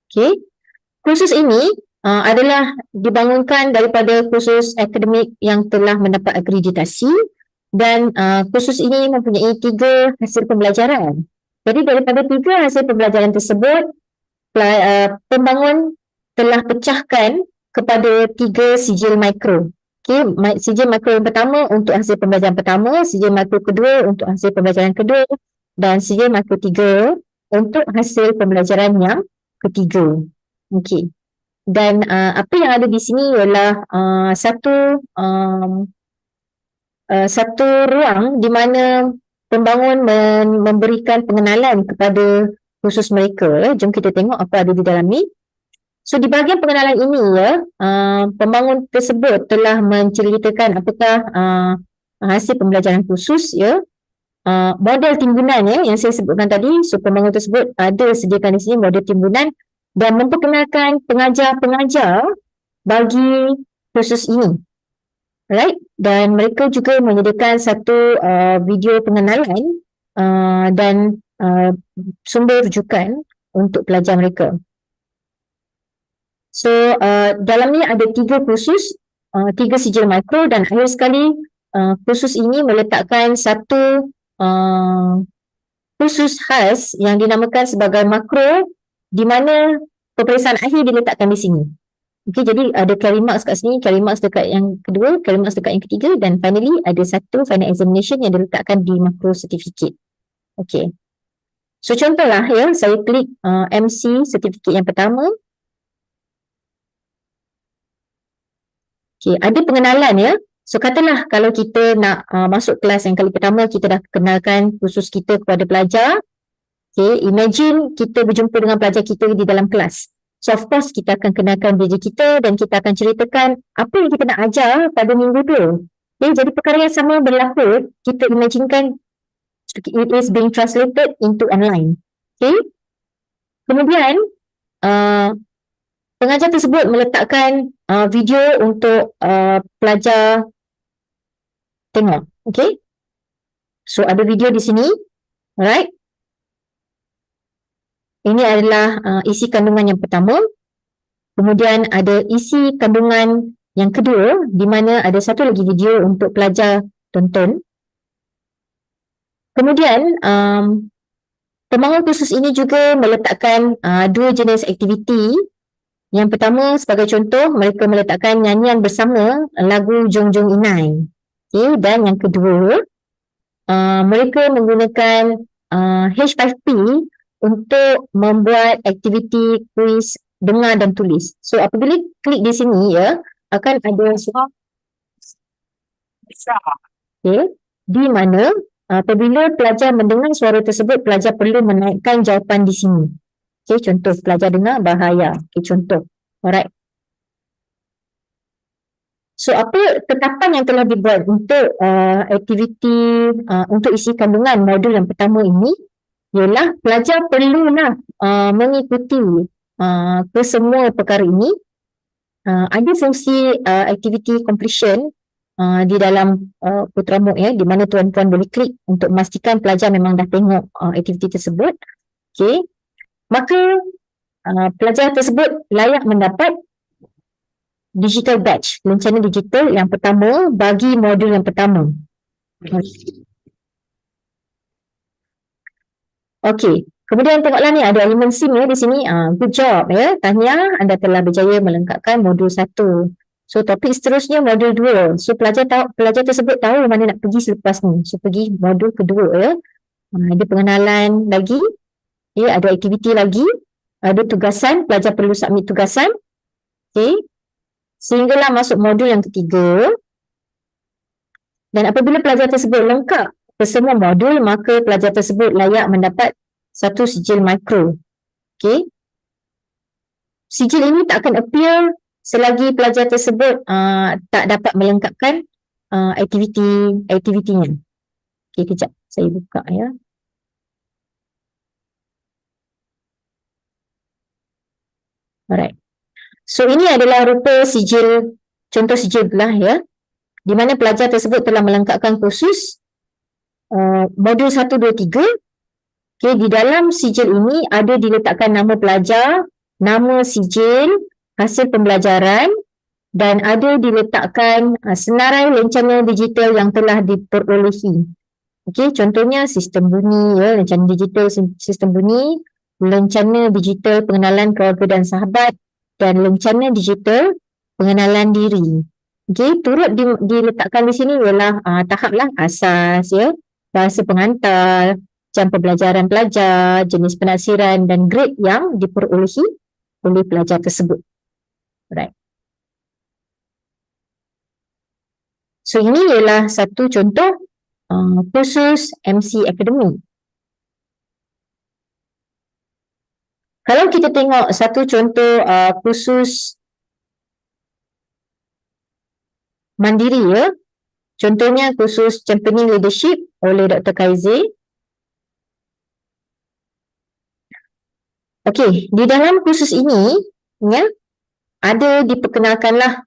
Okay. Kursus ini adalah dibangunkan daripada kursus akademik yang telah mendapat akreditasi dan kursus ini mempunyai 3 hasil pembelajaran. Jadi daripada 3 hasil pembelajaran tersebut, pembangun telah pecahkan kepada 3 sijil mikro. Okay, sijil mikro yang pertama untuk hasil pembelajaran pertama, sijil mikro kedua untuk hasil pembelajaran kedua dan sijil mikro 3 untuk hasil pembelajaran yang ketiga. Okey. Dan apa yang ada di sini ialah satu ruang di mana pembangun memberikan pengenalan kepada kursus mereka. Jom kita tengok apa ada di dalam ni. So di bahagian pengenalan ini ya, pembangun tersebut telah menceritakan apakah hasil pembelajaran kursus ya, model timbunan ya yang saya sebutkan tadi. So pembangun tersebut ada sediakan di sini model timbunan dan memperkenalkan pengajar-pengajar bagi kursus ini. Right? Dan mereka juga menyediakan satu video pengenalan dan sumber rujukan untuk pelajar mereka. So dalam ni ada 3 kursus, 3 sijil mikro dan akhir sekali kursus ini meletakkan satu kursus khas yang dinamakan sebagai makro di mana peperiksaan akhir diletakkan di sini. Okey, jadi ada carry marks kat sini, carry marks dekat yang kedua, carry marks dekat yang ketiga dan finally ada satu final examination yang diletakkan di makro certificate. Okey. So contohlah ya, saya klik MC certificate yang pertama. Okey, ada pengenalan ya. So katalah kalau kita nak masuk kelas yang kali pertama, kita dah kenalkan kursus kita kepada pelajar. Okay, imagine kita berjumpa dengan pelajar kita di dalam kelas. So of course kita akan kenalkan pelajar kita dan kita akan ceritakan apa yang kita nak ajar pada minggu tu. Okay, jadi perkara yang sama berlaku, kita imaginekan it is being translated into online. Okay. Kemudian pengajar tersebut meletakkan video untuk pelajar tengok. Okay. So ada video di sini. Alright. Ini adalah isi kandungan yang pertama. Kemudian ada isi kandungan yang kedua di mana ada satu lagi video untuk pelajar tonton. Kemudian pembangun kursus ini juga meletakkan 2 jenis aktiviti. Yang pertama sebagai contoh mereka meletakkan nyanyian bersama lagu Jong Jong Inai. Okay, dan yang kedua mereka menggunakan H5P untuk membuat aktiviti kuis dengar dan tulis. So apabila klik di sini ya, akan ada soal okay, di mana apabila pelajar mendengar suara tersebut, pelajar perlu menaikkan jawapan di sini. Okay, contoh pelajar dengar bahaya. Okay, contoh. Alright. So apa tetapan yang telah dibuat untuk aktiviti untuk isi kandungan modul yang pertama ini ialah pelajar perlulah mengikuti kesemua perkara ini. Ada fungsi aktiviti completion di dalam Putramo ya, di mana tuan-tuan boleh klik untuk memastikan pelajar memang dah tengok aktiviti tersebut. Okey. Maka pelajar tersebut layak mendapat digital badge, lencana digital yang pertama bagi modul yang pertama. Okey, kemudian tengoklah ni ada elemen SIM ya di sini. Good job ya, tahniah anda telah berjaya melengkapkan modul 1. So topik seterusnya modul 2. So pelajar tersebut tahu mana nak pergi selepas ni. So pergi modul kedua ya. Ada pengenalan lagi, ya, ada aktiviti lagi, ada tugasan, pelajar perlu submit tugasan. Okey. Sehinggalah masuk modul yang ketiga. Dan apabila pelajar tersebut lengkap kesemua modul, maka pelajar tersebut layak mendapat satu sijil mikro. Okey. Sijil ini tak akan appear selagi pelajar tersebut tak dapat melengkapkan aktivitinya. Okey, kejap saya buka ya. Alright. So ini adalah rupa sijil, contoh sijil belah ya, di mana pelajar tersebut telah melengkapkan kursus modul 1, 2, 3. Okay, di dalam sijil ini ada diletakkan nama pelajar, nama sijil, hasil pembelajaran dan ada diletakkan senarai lencana digital yang telah diperolehi. Okay, contohnya sistem bunyi ya, lencana digital sistem bunyi, lencana digital pengenalan keluarga dan sahabat dan lencana digital pengenalan diri. Okey, turut diletakkan di sini ialah tahaplah asas ya, bahasa pengantar, jam pembelajaran pelajar, jenis penaksiran dan grade yang diperolehi oleh pelajar tersebut. Alright. So ini ialah satu contoh kursus MC Academy. Kalau kita tengok satu contoh kursus mandiri ya, contohnya kursus Championing Leadership oleh Dr. Kaize. Okey, di dalam kursus ini ya, ada diperkenalkanlah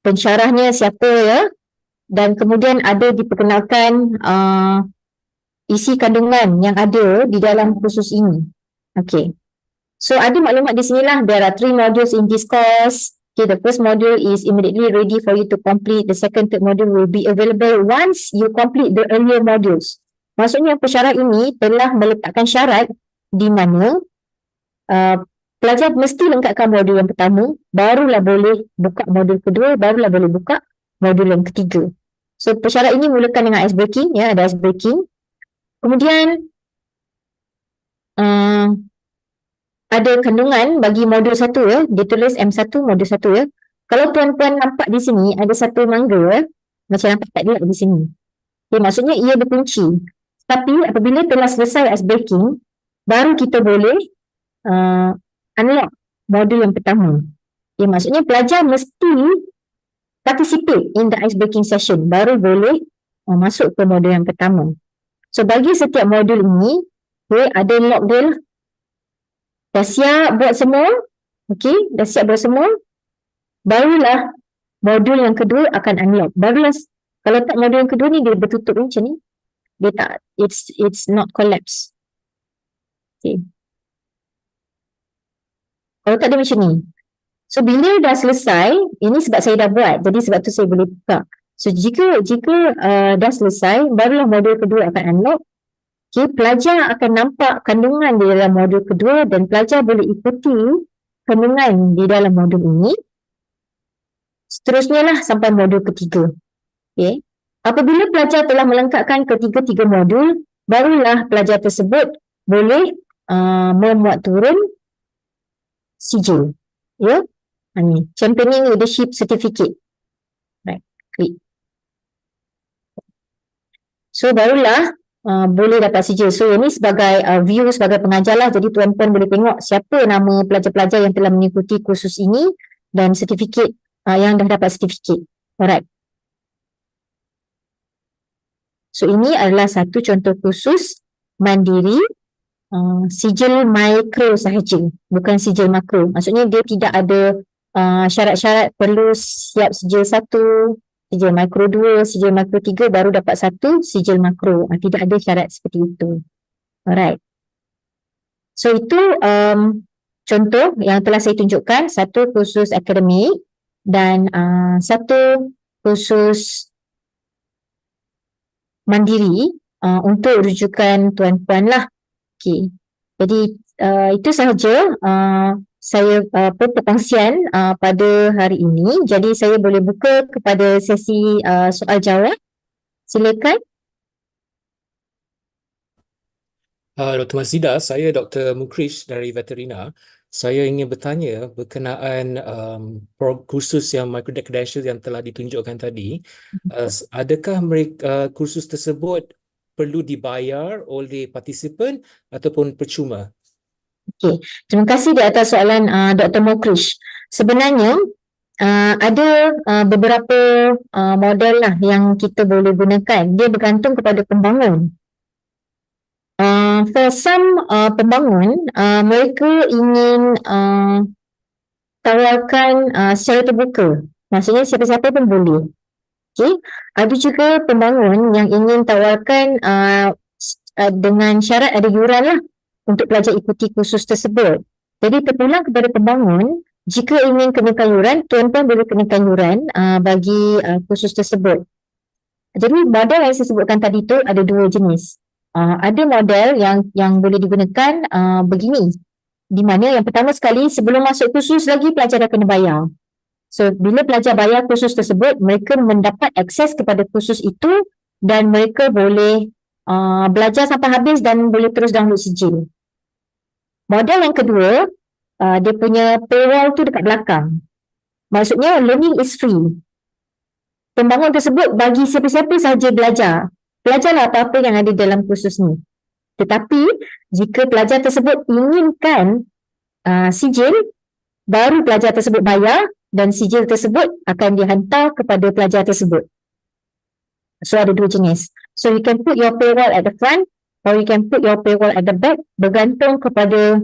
pensyarahnya siapa ya, dan kemudian ada diperkenalkan isi kandungan yang ada di dalam kursus ini. Okay. So ada maklumat di sinilah. There are 3 modules in this course. Okay, the first module is immediately ready for you to complete. The second, third module will be available once you complete the earlier modules. Maksudnya pesyarat ini telah meletakkan syarat di mana pelajar mesti lengkapkan modul yang pertama, barulah boleh buka modul kedua, barulah boleh buka modul yang ketiga. So pesyarat ini mulakan dengan ice breaking ya, ada ice breaking. Kemudian ada kandungan bagi modul 1 ya, ditulis M1 modul 1 ya. Kalau tuan-tuan nampak di sini ada satu mangga ya, macam nampak tak dia di sini. Okay, maksudnya ia berkunci. Tapi apabila telah selesai ice breaking, baru kita boleh unlock modul yang pertama. Okay, maksudnya pelajar mesti participate in the ice breaking session, baru boleh masuk ke modul yang pertama. So bagi setiap modul ini, okay, ada lock dia lah. Dah siap buat semua, okay, dah siap buat semua, barulah modul yang kedua akan unlock. Barulah, kalau tak modul yang kedua ni dia bertutup macam ni, dia tak, it's not collapse. Okay. Kalau tak dia macam ni. So bila dah selesai, ini sebab saya dah buat, jadi sebab tu saya boleh buka. So jika dah selesai, barulah modul kedua akan unlock. Okay, pelajar akan nampak kandungan di dalam modul kedua dan pelajar boleh ikuti kandungan di dalam modul ini. Seterusnya lah sampai modul ketiga. Okay. Apabila pelajar telah melengkapkan ketiga-tiga modul, barulah pelajar tersebut boleh memuat turun sijil. Ya, ini Championing Leadership Certificate. Right, klik. So barulah boleh dapat sijil. So ini sebagai view sebagai pengajar lah. Jadi tuan-tuan boleh tengok siapa nama pelajar-pelajar yang telah mengikuti kursus ini dan sertifikat yang dah dapat sertifikat. Alright. So ini adalah satu contoh kursus mandiri sijil mikro sahaja, bukan sijil makro. Maksudnya dia tidak ada syarat-syarat perlu siap sijil 1, sijil makro 2, sijil makro 3 baru dapat 1 sijil makro. Tidak ada syarat seperti itu. Alright. So itu contoh yang telah saya tunjukkan, satu khusus akademik dan satu khusus mandiri untuk rujukan tuan-puan lah. Okay. Jadi itu sahaja saya perkongsian pada hari ini. Jadi saya boleh buka kepada sesi soal jawab. Silakan. Dr. Masida, saya Dr. Mukrish dari Veterina. Saya ingin bertanya berkenaan kursus yang micro-credential yang telah ditunjukkan tadi. Adakah kursus tersebut perlu dibayar oleh partisipan ataupun percuma? Okey, terima kasih di atas soalan Dr. Mukrish. Sebenarnya ada beberapa model lah yang kita boleh gunakan. Dia bergantung kepada pembangun. For some pembangun, mereka ingin tawarkan secara terbuka. Maksudnya siapa-siapa pun boleh. Okay. Ada juga pembangun yang ingin tawarkan dengan syarat ada yuran lah untuk pelajar ikuti kursus tersebut. Jadi terpulang kepada pembangun, jika ingin kenakan yuran, tuan-tuan boleh kenakan yuran bagi kursus tersebut. Jadi model yang saya sebutkan tadi tu ada dua jenis. Ada model yang boleh digunakan begini, di mana yang pertama sekali sebelum masuk kursus lagi pelajar dah kena bayar. So bila pelajar bayar kursus tersebut, mereka mendapat akses kepada kursus itu dan mereka boleh belajar sampai habis dan boleh terus download sijil. Model yang kedua, dia punya paywall tu dekat belakang. Maksudnya learning is free. Pembangun tersebut bagi siapa-siapa sahaja belajar. Belajarlah apa-apa yang ada dalam kursus ni. Tetapi jika pelajar tersebut inginkan sijil, baru pelajar tersebut bayar dan sijil tersebut akan dihantar kepada pelajar tersebut. So ada dua jenis. So you can put your paywall at the front or you can put your paywall at the back, bergantung kepada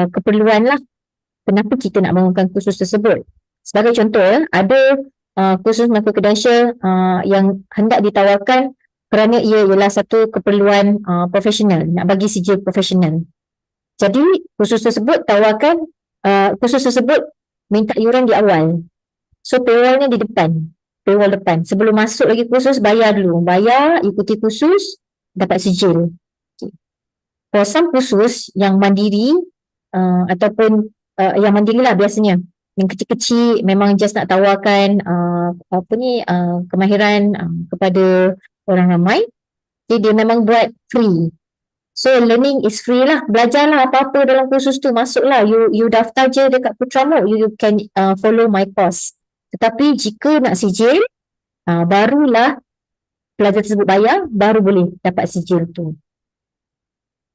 keperluan lah. Kenapa kita nak bangunkan kursus tersebut. Sebagai contoh, ada kursus micro-credential yang hendak ditawarkan kerana ia ialah satu keperluan profesional, nak bagi sijil profesional. Jadi kursus tersebut tawarkan, kursus tersebut minta yuran di awal. So paywallnya di depan, paywall depan. Sebelum masuk lagi kursus, bayar dulu. Bayar, ikuti kursus, dapat sijil. Okay. For some kursus yang mandiri ataupun yang mandiri lah biasanya, yang kecil-kecil memang just nak tawarkan kemahiran kepada orang ramai. Jadi dia memang buat free. So learning is free lah. Belajarlah apa-apa dalam kursus tu. Masuklah. You daftar je dekat Putramo. You can follow my course. Tetapi jika nak sijil, barulah pelajar tersebut bayar, baru boleh dapat sijil tu.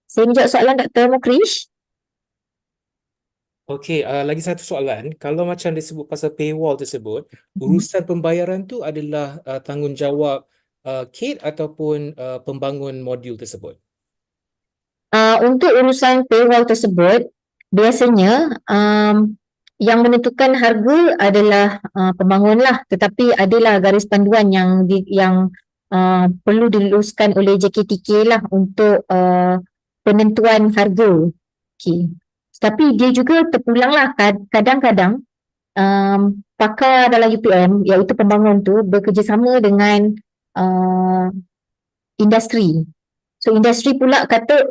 Saya menjawab soalan Dr. Mukrish. Okey, lagi satu soalan. Kalau macam disebut pasal paywall tersebut, urusan pembayaran tu adalah tanggungjawab Kate ataupun pembangun modul tersebut? Untuk urusan paywall tersebut, biasanya yang menentukan harga adalah pembangun lah. Tetapi adalah garis panduan yang perlu diluluskan oleh JKTK lah untuk penentuan harga. Okay. Tapi dia juga terpulang lah. Kadang-kadang pakar dalam UPM, iaitu pembangun tu, bekerjasama dengan industri. So industri pula kata,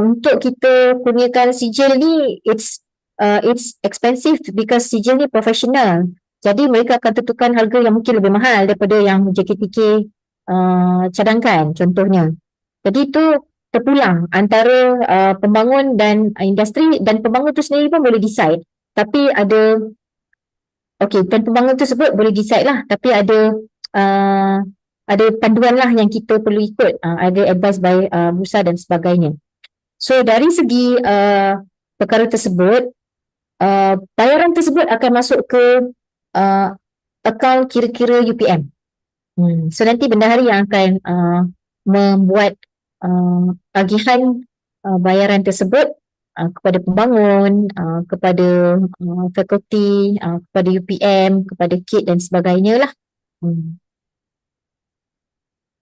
untuk kita kurniakan sijil ni, it's expensive because sijil ni profesional. Jadi mereka akan tentukan harga yang mungkin lebih mahal daripada yang JKTK cadangkan contohnya. Jadi itu terpulang antara pembangun dan industri, dan pembangun tu sendiri pun boleh decide. Tapi ada, dan pembangun tersebut boleh decide lah, tapi ada panduan lah yang kita perlu ikut, ada advice by bursa dan sebagainya. So dari segi perkara tersebut, bayaran tersebut akan masuk ke akaun kira-kira UPM. So nanti bendahari yang akan membuat tagihan bayaran tersebut kepada pembangun, kepada fakulti, kepada UPM, kepada KIT dan sebagainya lah.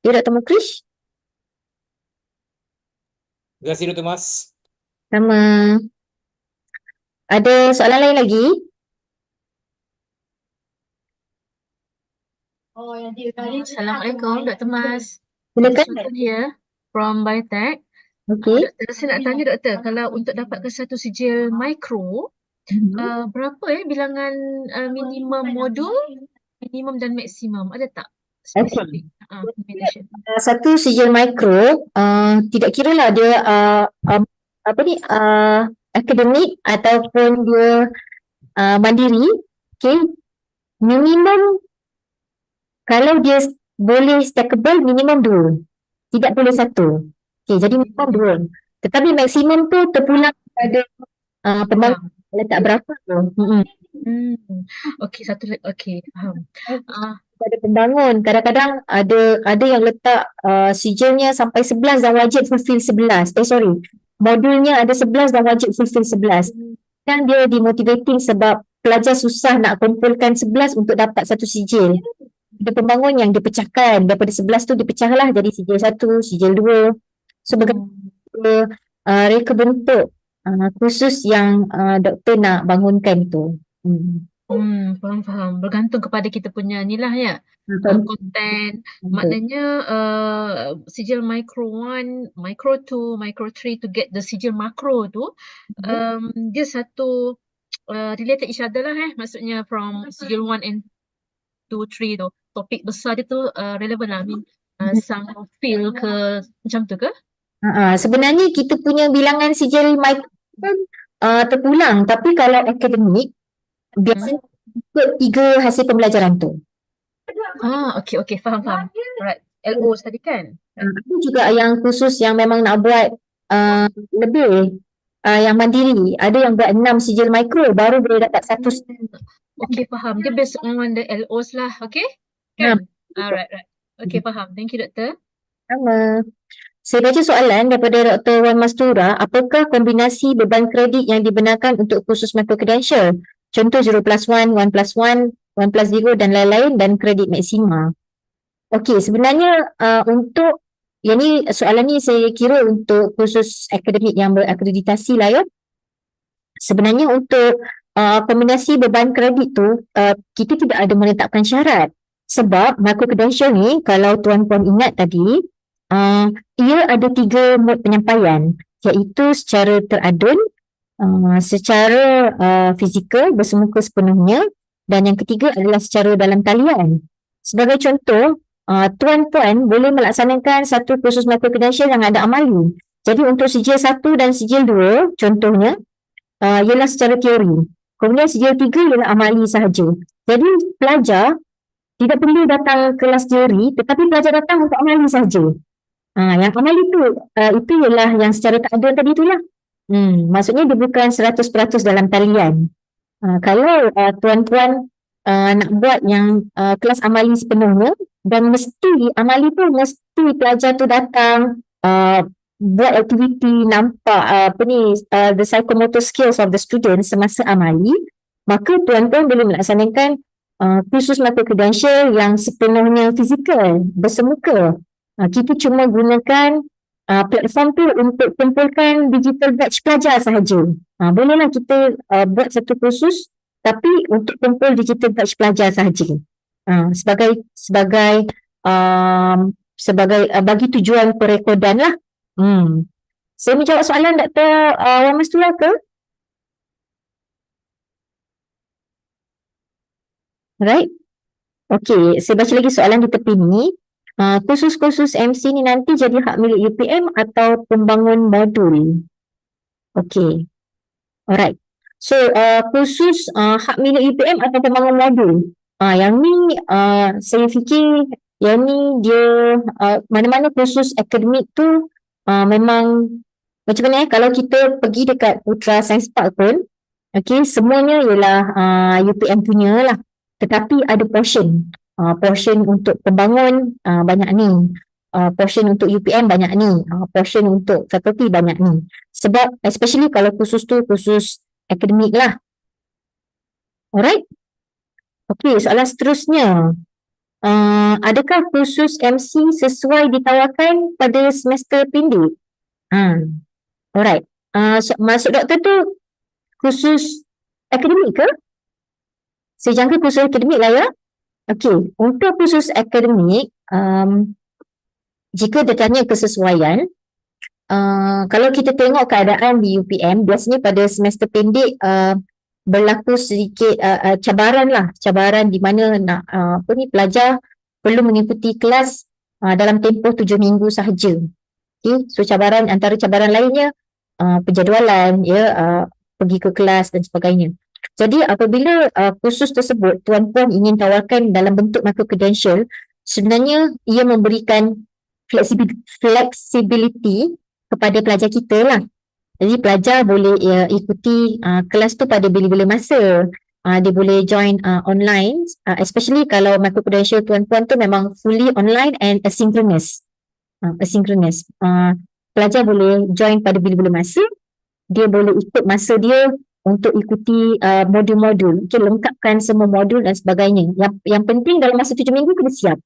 Ya, Dr. Mukrish? Terima kasih Dr. Mas. Sama. Ada soalan lain lagi? Assalamualaikum, Dr. Mas. Silakan. Sultan here from Biotech. Okey. Doktor, saya nak tanya doktor, kalau untuk dapatkan satu sijil mikro, berapa bilangan minimum modul, minimum dan maksimum? Ada tak spesifik limitation? Satu sijil mikro, tidak kira lah dia akademik ataupun dia mandiri, okay. Minimum kalau dia boleh stackable minimum 2, tidak boleh 1. Okay, jadi minimum 2. Tetapi maksimum tu terpulang pada pembangun letak berapa tu. Okey, satu lagi. Okey, faham. Pada pembangun kadang-kadang ada yang letak sijilnya sampai 11 dan wajib fulfill 11. Modulnya ada 11 dan wajib fulfill 11. Kan dia demotivating sebab pelajar susah nak kumpulkan 11 untuk dapat satu sijil. Ada pembangun yang dipecahkan daripada 11 tu dipecahlah jadi sijil 1, sijil 2. So bagaimana reka bentuk khusus yang doktor nak bangunkan tu. Faham. Bergantung kepada kita punya ni lah ya. Konten. Maknanya sijil micro 1, micro 2, micro 3 to get the sijil makro tu, dia satu related each other lah maksudnya from sijil 1 and 2, 3 tu. Topik besar dia tu relevan lah. Some feel ke macam tu ke? Sebenarnya kita punya bilangan sijil micro terpulang, tapi kalau akademik biasanya ikut 3 hasil pembelajaran tu. Okey, faham. Alright. LO tadi kan? Ada juga yang khusus yang memang nak buat lebih yang mandiri. Ada yang buat 6 sijil mikro baru boleh dapat satu. Okey, faham. Dia based on the LOs lah, okey? Kan? Alright. Okey, faham. Thank you, doktor. Sama. Saya baca soalan daripada Dr. Wan Mastura. Apakah kombinasi beban kredit yang dibenarkan untuk kursus micro credential? Contoh 0+1, 1+1, 1+0 dan lain-lain dan kredit maksima. Okey, sebenarnya untuk yang ni, soalan ni saya kira untuk kursus akademik yang berakreditasi lah ya. Sebenarnya untuk kombinasi beban kredit tu kita tidak ada menetapkan syarat. Sebab micro credential ni kalau tuan-puan ingat tadi, ia ada 3 mod penyampaian, iaitu secara teradun, secara fizikal bersemuka sepenuhnya, dan yang ketiga adalah secara dalam talian. Sebagai contoh, tuan-puan boleh melaksanakan satu kursus micro credential yang ada amali. Jadi untuk sijil 1 dan sijil 2 contohnya ialah secara teori. Kemudian sijil 3 ialah amali sahaja. Jadi pelajar tidak perlu datang kelas teori, tetapi pelajar datang untuk amali sahaja. Yang amali tu itu ialah yang secara takdun tadi itulah. Maksudnya dia bukan 100% dalam talian. Kalau tuan-tuan nak buat yang kelas amali sepenuhnya, dan mesti amali tu mesti pelajar tu datang buat aktiviti, nampak the psychomotor skills of the student semasa amali, maka tuan-tuan boleh melaksanakan kursus micro credential yang sepenuhnya fizikal, bersemuka. Kita cuma gunakan platform tu untuk kumpulkan digital batch pelajar sahaja. Bolehlah kita buat satu kursus tapi untuk kumpul digital batch pelajar sahaja. Sebagai bagi tujuan perekodan lah. Saya menjawab soalan Dr. Wan Mastura ke? Right? Okey, saya baca lagi soalan di tepi ni. Kursus-kursus MC ni nanti jadi hak milik UPM atau pembangun modul? Okey. Alright. So, kursus hak milik UPM atau pembangun modul? Yang ni saya fikir yang ni dia mana-mana kursus akademik tu memang macam mana kalau kita pergi dekat Putra Science Park pun, okey, semuanya ialah UPM punya lah. Tetapi ada portion untuk pembangun banyak ni. portion untuk UPM banyak ni, portion untuk faculty banyak ni. Sebab especially kalau khusus tu khusus akademik lah. Alright. Okey, soalan seterusnya. Adakah khusus MC sesuai ditawarkan pada semester pendek? Alright. Maksud doktor tu khusus akademik ke? Saya jangka khusus akademik lah ya. Okey, untuk khusus akademik, jika ditanya kesesuaian, kalau kita tengok keadaan di UPM, biasanya pada semester pendek berlaku sedikit cabaran di mana nak pelajar perlu mengikuti kelas dalam tempoh 7 minggu sahaja. Okay, so antara cabaran lainnya penjadualan, pergi ke kelas dan sebagainya. Jadi apabila kursus tersebut tuan-puan ingin tawarkan dalam bentuk micro credential, sebenarnya ia memberikan flexibility kepada pelajar kita lah. Jadi pelajar boleh ikuti kelas tu pada bila-bila masa. Dia boleh join online, especially kalau micro credential tuan-puan tu memang fully online and asynchronous. Pelajar boleh join pada bila-bila masa. Dia boleh ikut masa dia untuk ikuti modul-modul, lengkapkan semua modul dan sebagainya. Yang penting dalam masa 7 minggu kena siap.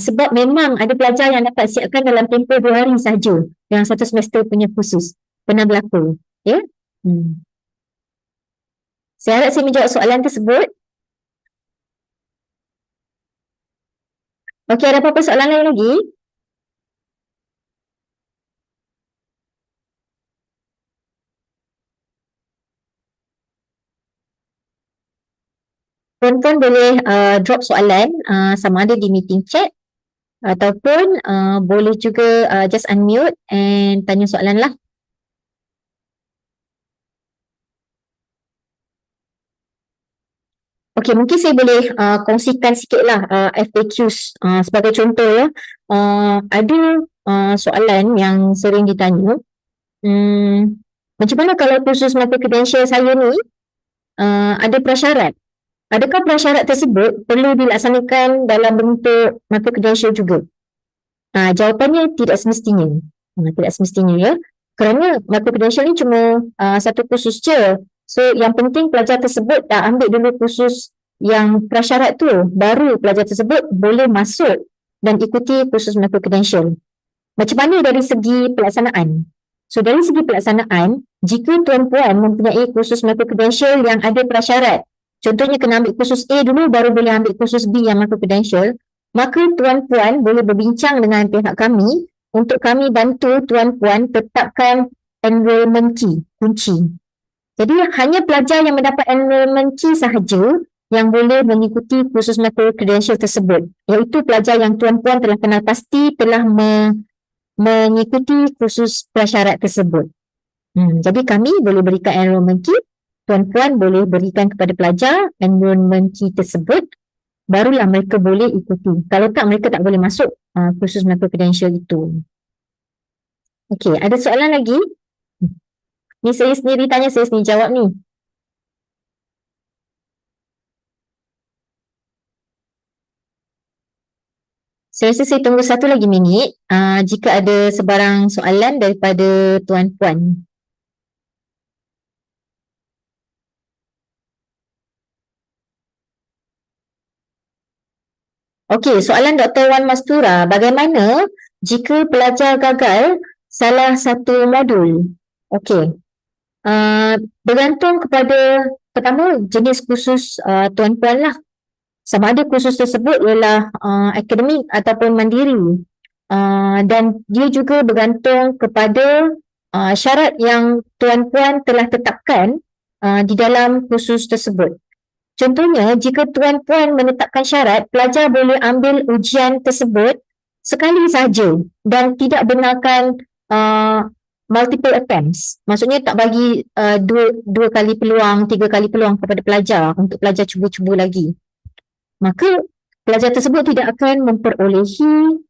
Sebab memang ada pelajar yang dapat siapkan dalam tempoh 2 hari sahaja yang satu semester punya khusus. Pernah berlaku. Ya? Saya harap saya menjawab soalan tersebut. Okey, ada apa-apa soalan lain lagi? Tuan-tuan boleh drop soalan sama ada di meeting chat ataupun boleh juga just unmute and tanya soalan lah. Okey, mungkin saya boleh kongsikan sikit lah FAQs sebagai contoh ya. Ada soalan yang sering ditanya, macam mana kalau khusus micro credential saya ni ada prasyarat? Adakah prasyarat tersebut perlu dilaksanakan dalam bentuk micro credential juga? Jawapannya tidak semestinya. Tidak semestinya ya. Kerana micro credential ni cuma satu kursus je. So yang penting pelajar tersebut dah ambil dulu kursus yang prasyarat tu, baru pelajar tersebut boleh masuk dan ikuti kursus micro credential. Macam mana dari segi pelaksanaan? So dari segi pelaksanaan, jika tuan-puan mempunyai kursus micro credential yang ada prasyarat, contohnya kena ambil kursus A dulu baru boleh ambil kursus B yang micro credential, maka tuan-puan boleh berbincang dengan pihak kami untuk kami bantu tuan-puan tetapkan enrollment key, kunci. Jadi hanya pelajar yang mendapat enrollment key sahaja yang boleh mengikuti kursus micro credential tersebut, iaitu pelajar yang tuan-puan telah kenal pasti telah mengikuti kursus prasyarat tersebut. Jadi kami boleh berikan enrollment key, tuan-puan boleh berikan kepada pelajar enrollment key tersebut, barulah mereka boleh ikuti. Kalau tak, mereka tak boleh masuk kursus micro credential itu. Okey, ada soalan lagi? Ni saya sendiri tanya, saya sendiri jawab ni. Saya rasa saya tunggu satu lagi minit jika ada sebarang soalan daripada tuan-puan. Okey, soalan Dr. Wan Mastura, bagaimana jika pelajar gagal salah satu modul? Okey, bergantung kepada pertama jenis kursus tuan-puan lah. Sama ada kursus tersebut ialah akademik ataupun mandiri. Dan dia juga bergantung kepada syarat yang tuan-puan telah tetapkan di dalam kursus tersebut. Contohnya, jika tuan-puan menetapkan syarat, pelajar boleh ambil ujian tersebut sekali sahaja dan tidak benarkan multiple attempts. Maksudnya tak bagi dua kali peluang, 3 kali peluang kepada pelajar untuk pelajar cuba-cuba lagi. Maka pelajar tersebut tidak akan memperolehi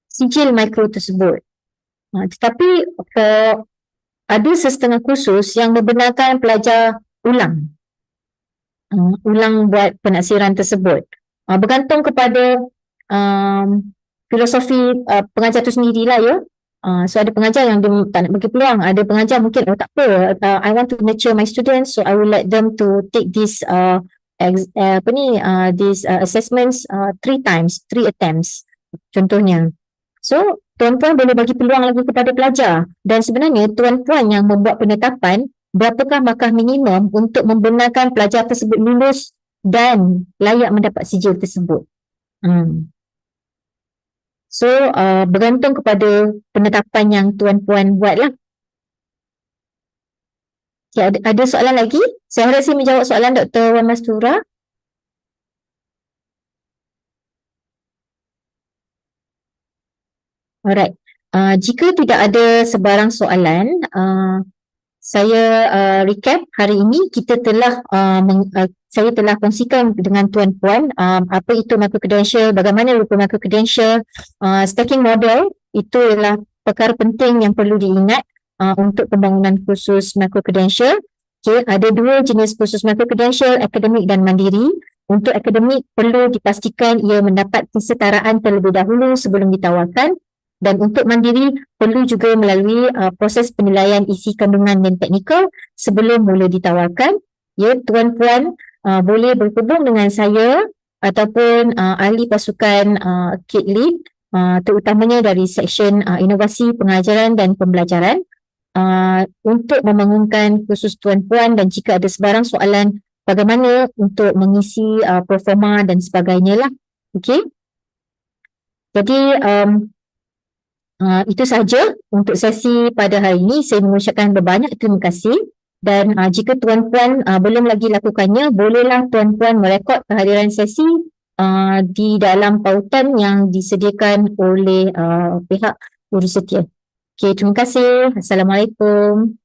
sijil mikro tersebut. Tetapi ada sesetengah kursus yang membenarkan pelajar ulang buat penaksiran tersebut. Bergantung kepada filosofi pengajar tu sendirilah ya. So ada pengajar yang dia tak nak bagi peluang, ada pengajar mungkin tak apa, I want to nurture my students, so I will let them to take this these assessments 3 times, 3 attempts contohnya. So tuan-puan boleh bagi peluang lagi kepada pelajar, dan sebenarnya tuan-puan yang membuat penetapan berapakah markah minimum untuk membenarkan pelajar tersebut lulus dan layak mendapat sijil tersebut. So bergantung kepada penetapan yang tuan-puan buatlah. Okay, ada soalan lagi? Saya harap saya menjawab soalan Dr. Wan Mastura. Alright. Jika tidak ada sebarang soalan, saya recap hari ini kita telah saya telah kongsikan dengan tuan-puan apa itu micro-credential, bagaimana rupa micro-credential, stacking model itu adalah perkara penting yang perlu diingat untuk pembangunan kursus micro-credential. Okay, ada 2 jenis kursus micro-credential, akademik dan mandiri. Untuk akademik perlu dipastikan ia mendapat kesetaraan terlebih dahulu sebelum ditawarkan, dan untuk mandiri perlu juga melalui proses penilaian isi kandungan dan teknikal sebelum mula ditawarkan. Ya, tuan-puan boleh berhubung dengan saya ataupun ahli pasukan Kit Lead, terutamanya dari seksyen inovasi pengajaran dan pembelajaran untuk membangunkan kursus tuan-puan, dan jika ada sebarang soalan bagaimana untuk mengisi performa dan sebagainya lah. Okey. Jadi itu sahaja untuk sesi pada hari ini. Saya mengucapkan berbanyak terima kasih, dan jika tuan-puan belum lagi lakukannya, bolehlah tuan-puan merekod kehadiran sesi di dalam pautan yang disediakan oleh pihak urus setia. Okay, terima kasih. Assalamualaikum.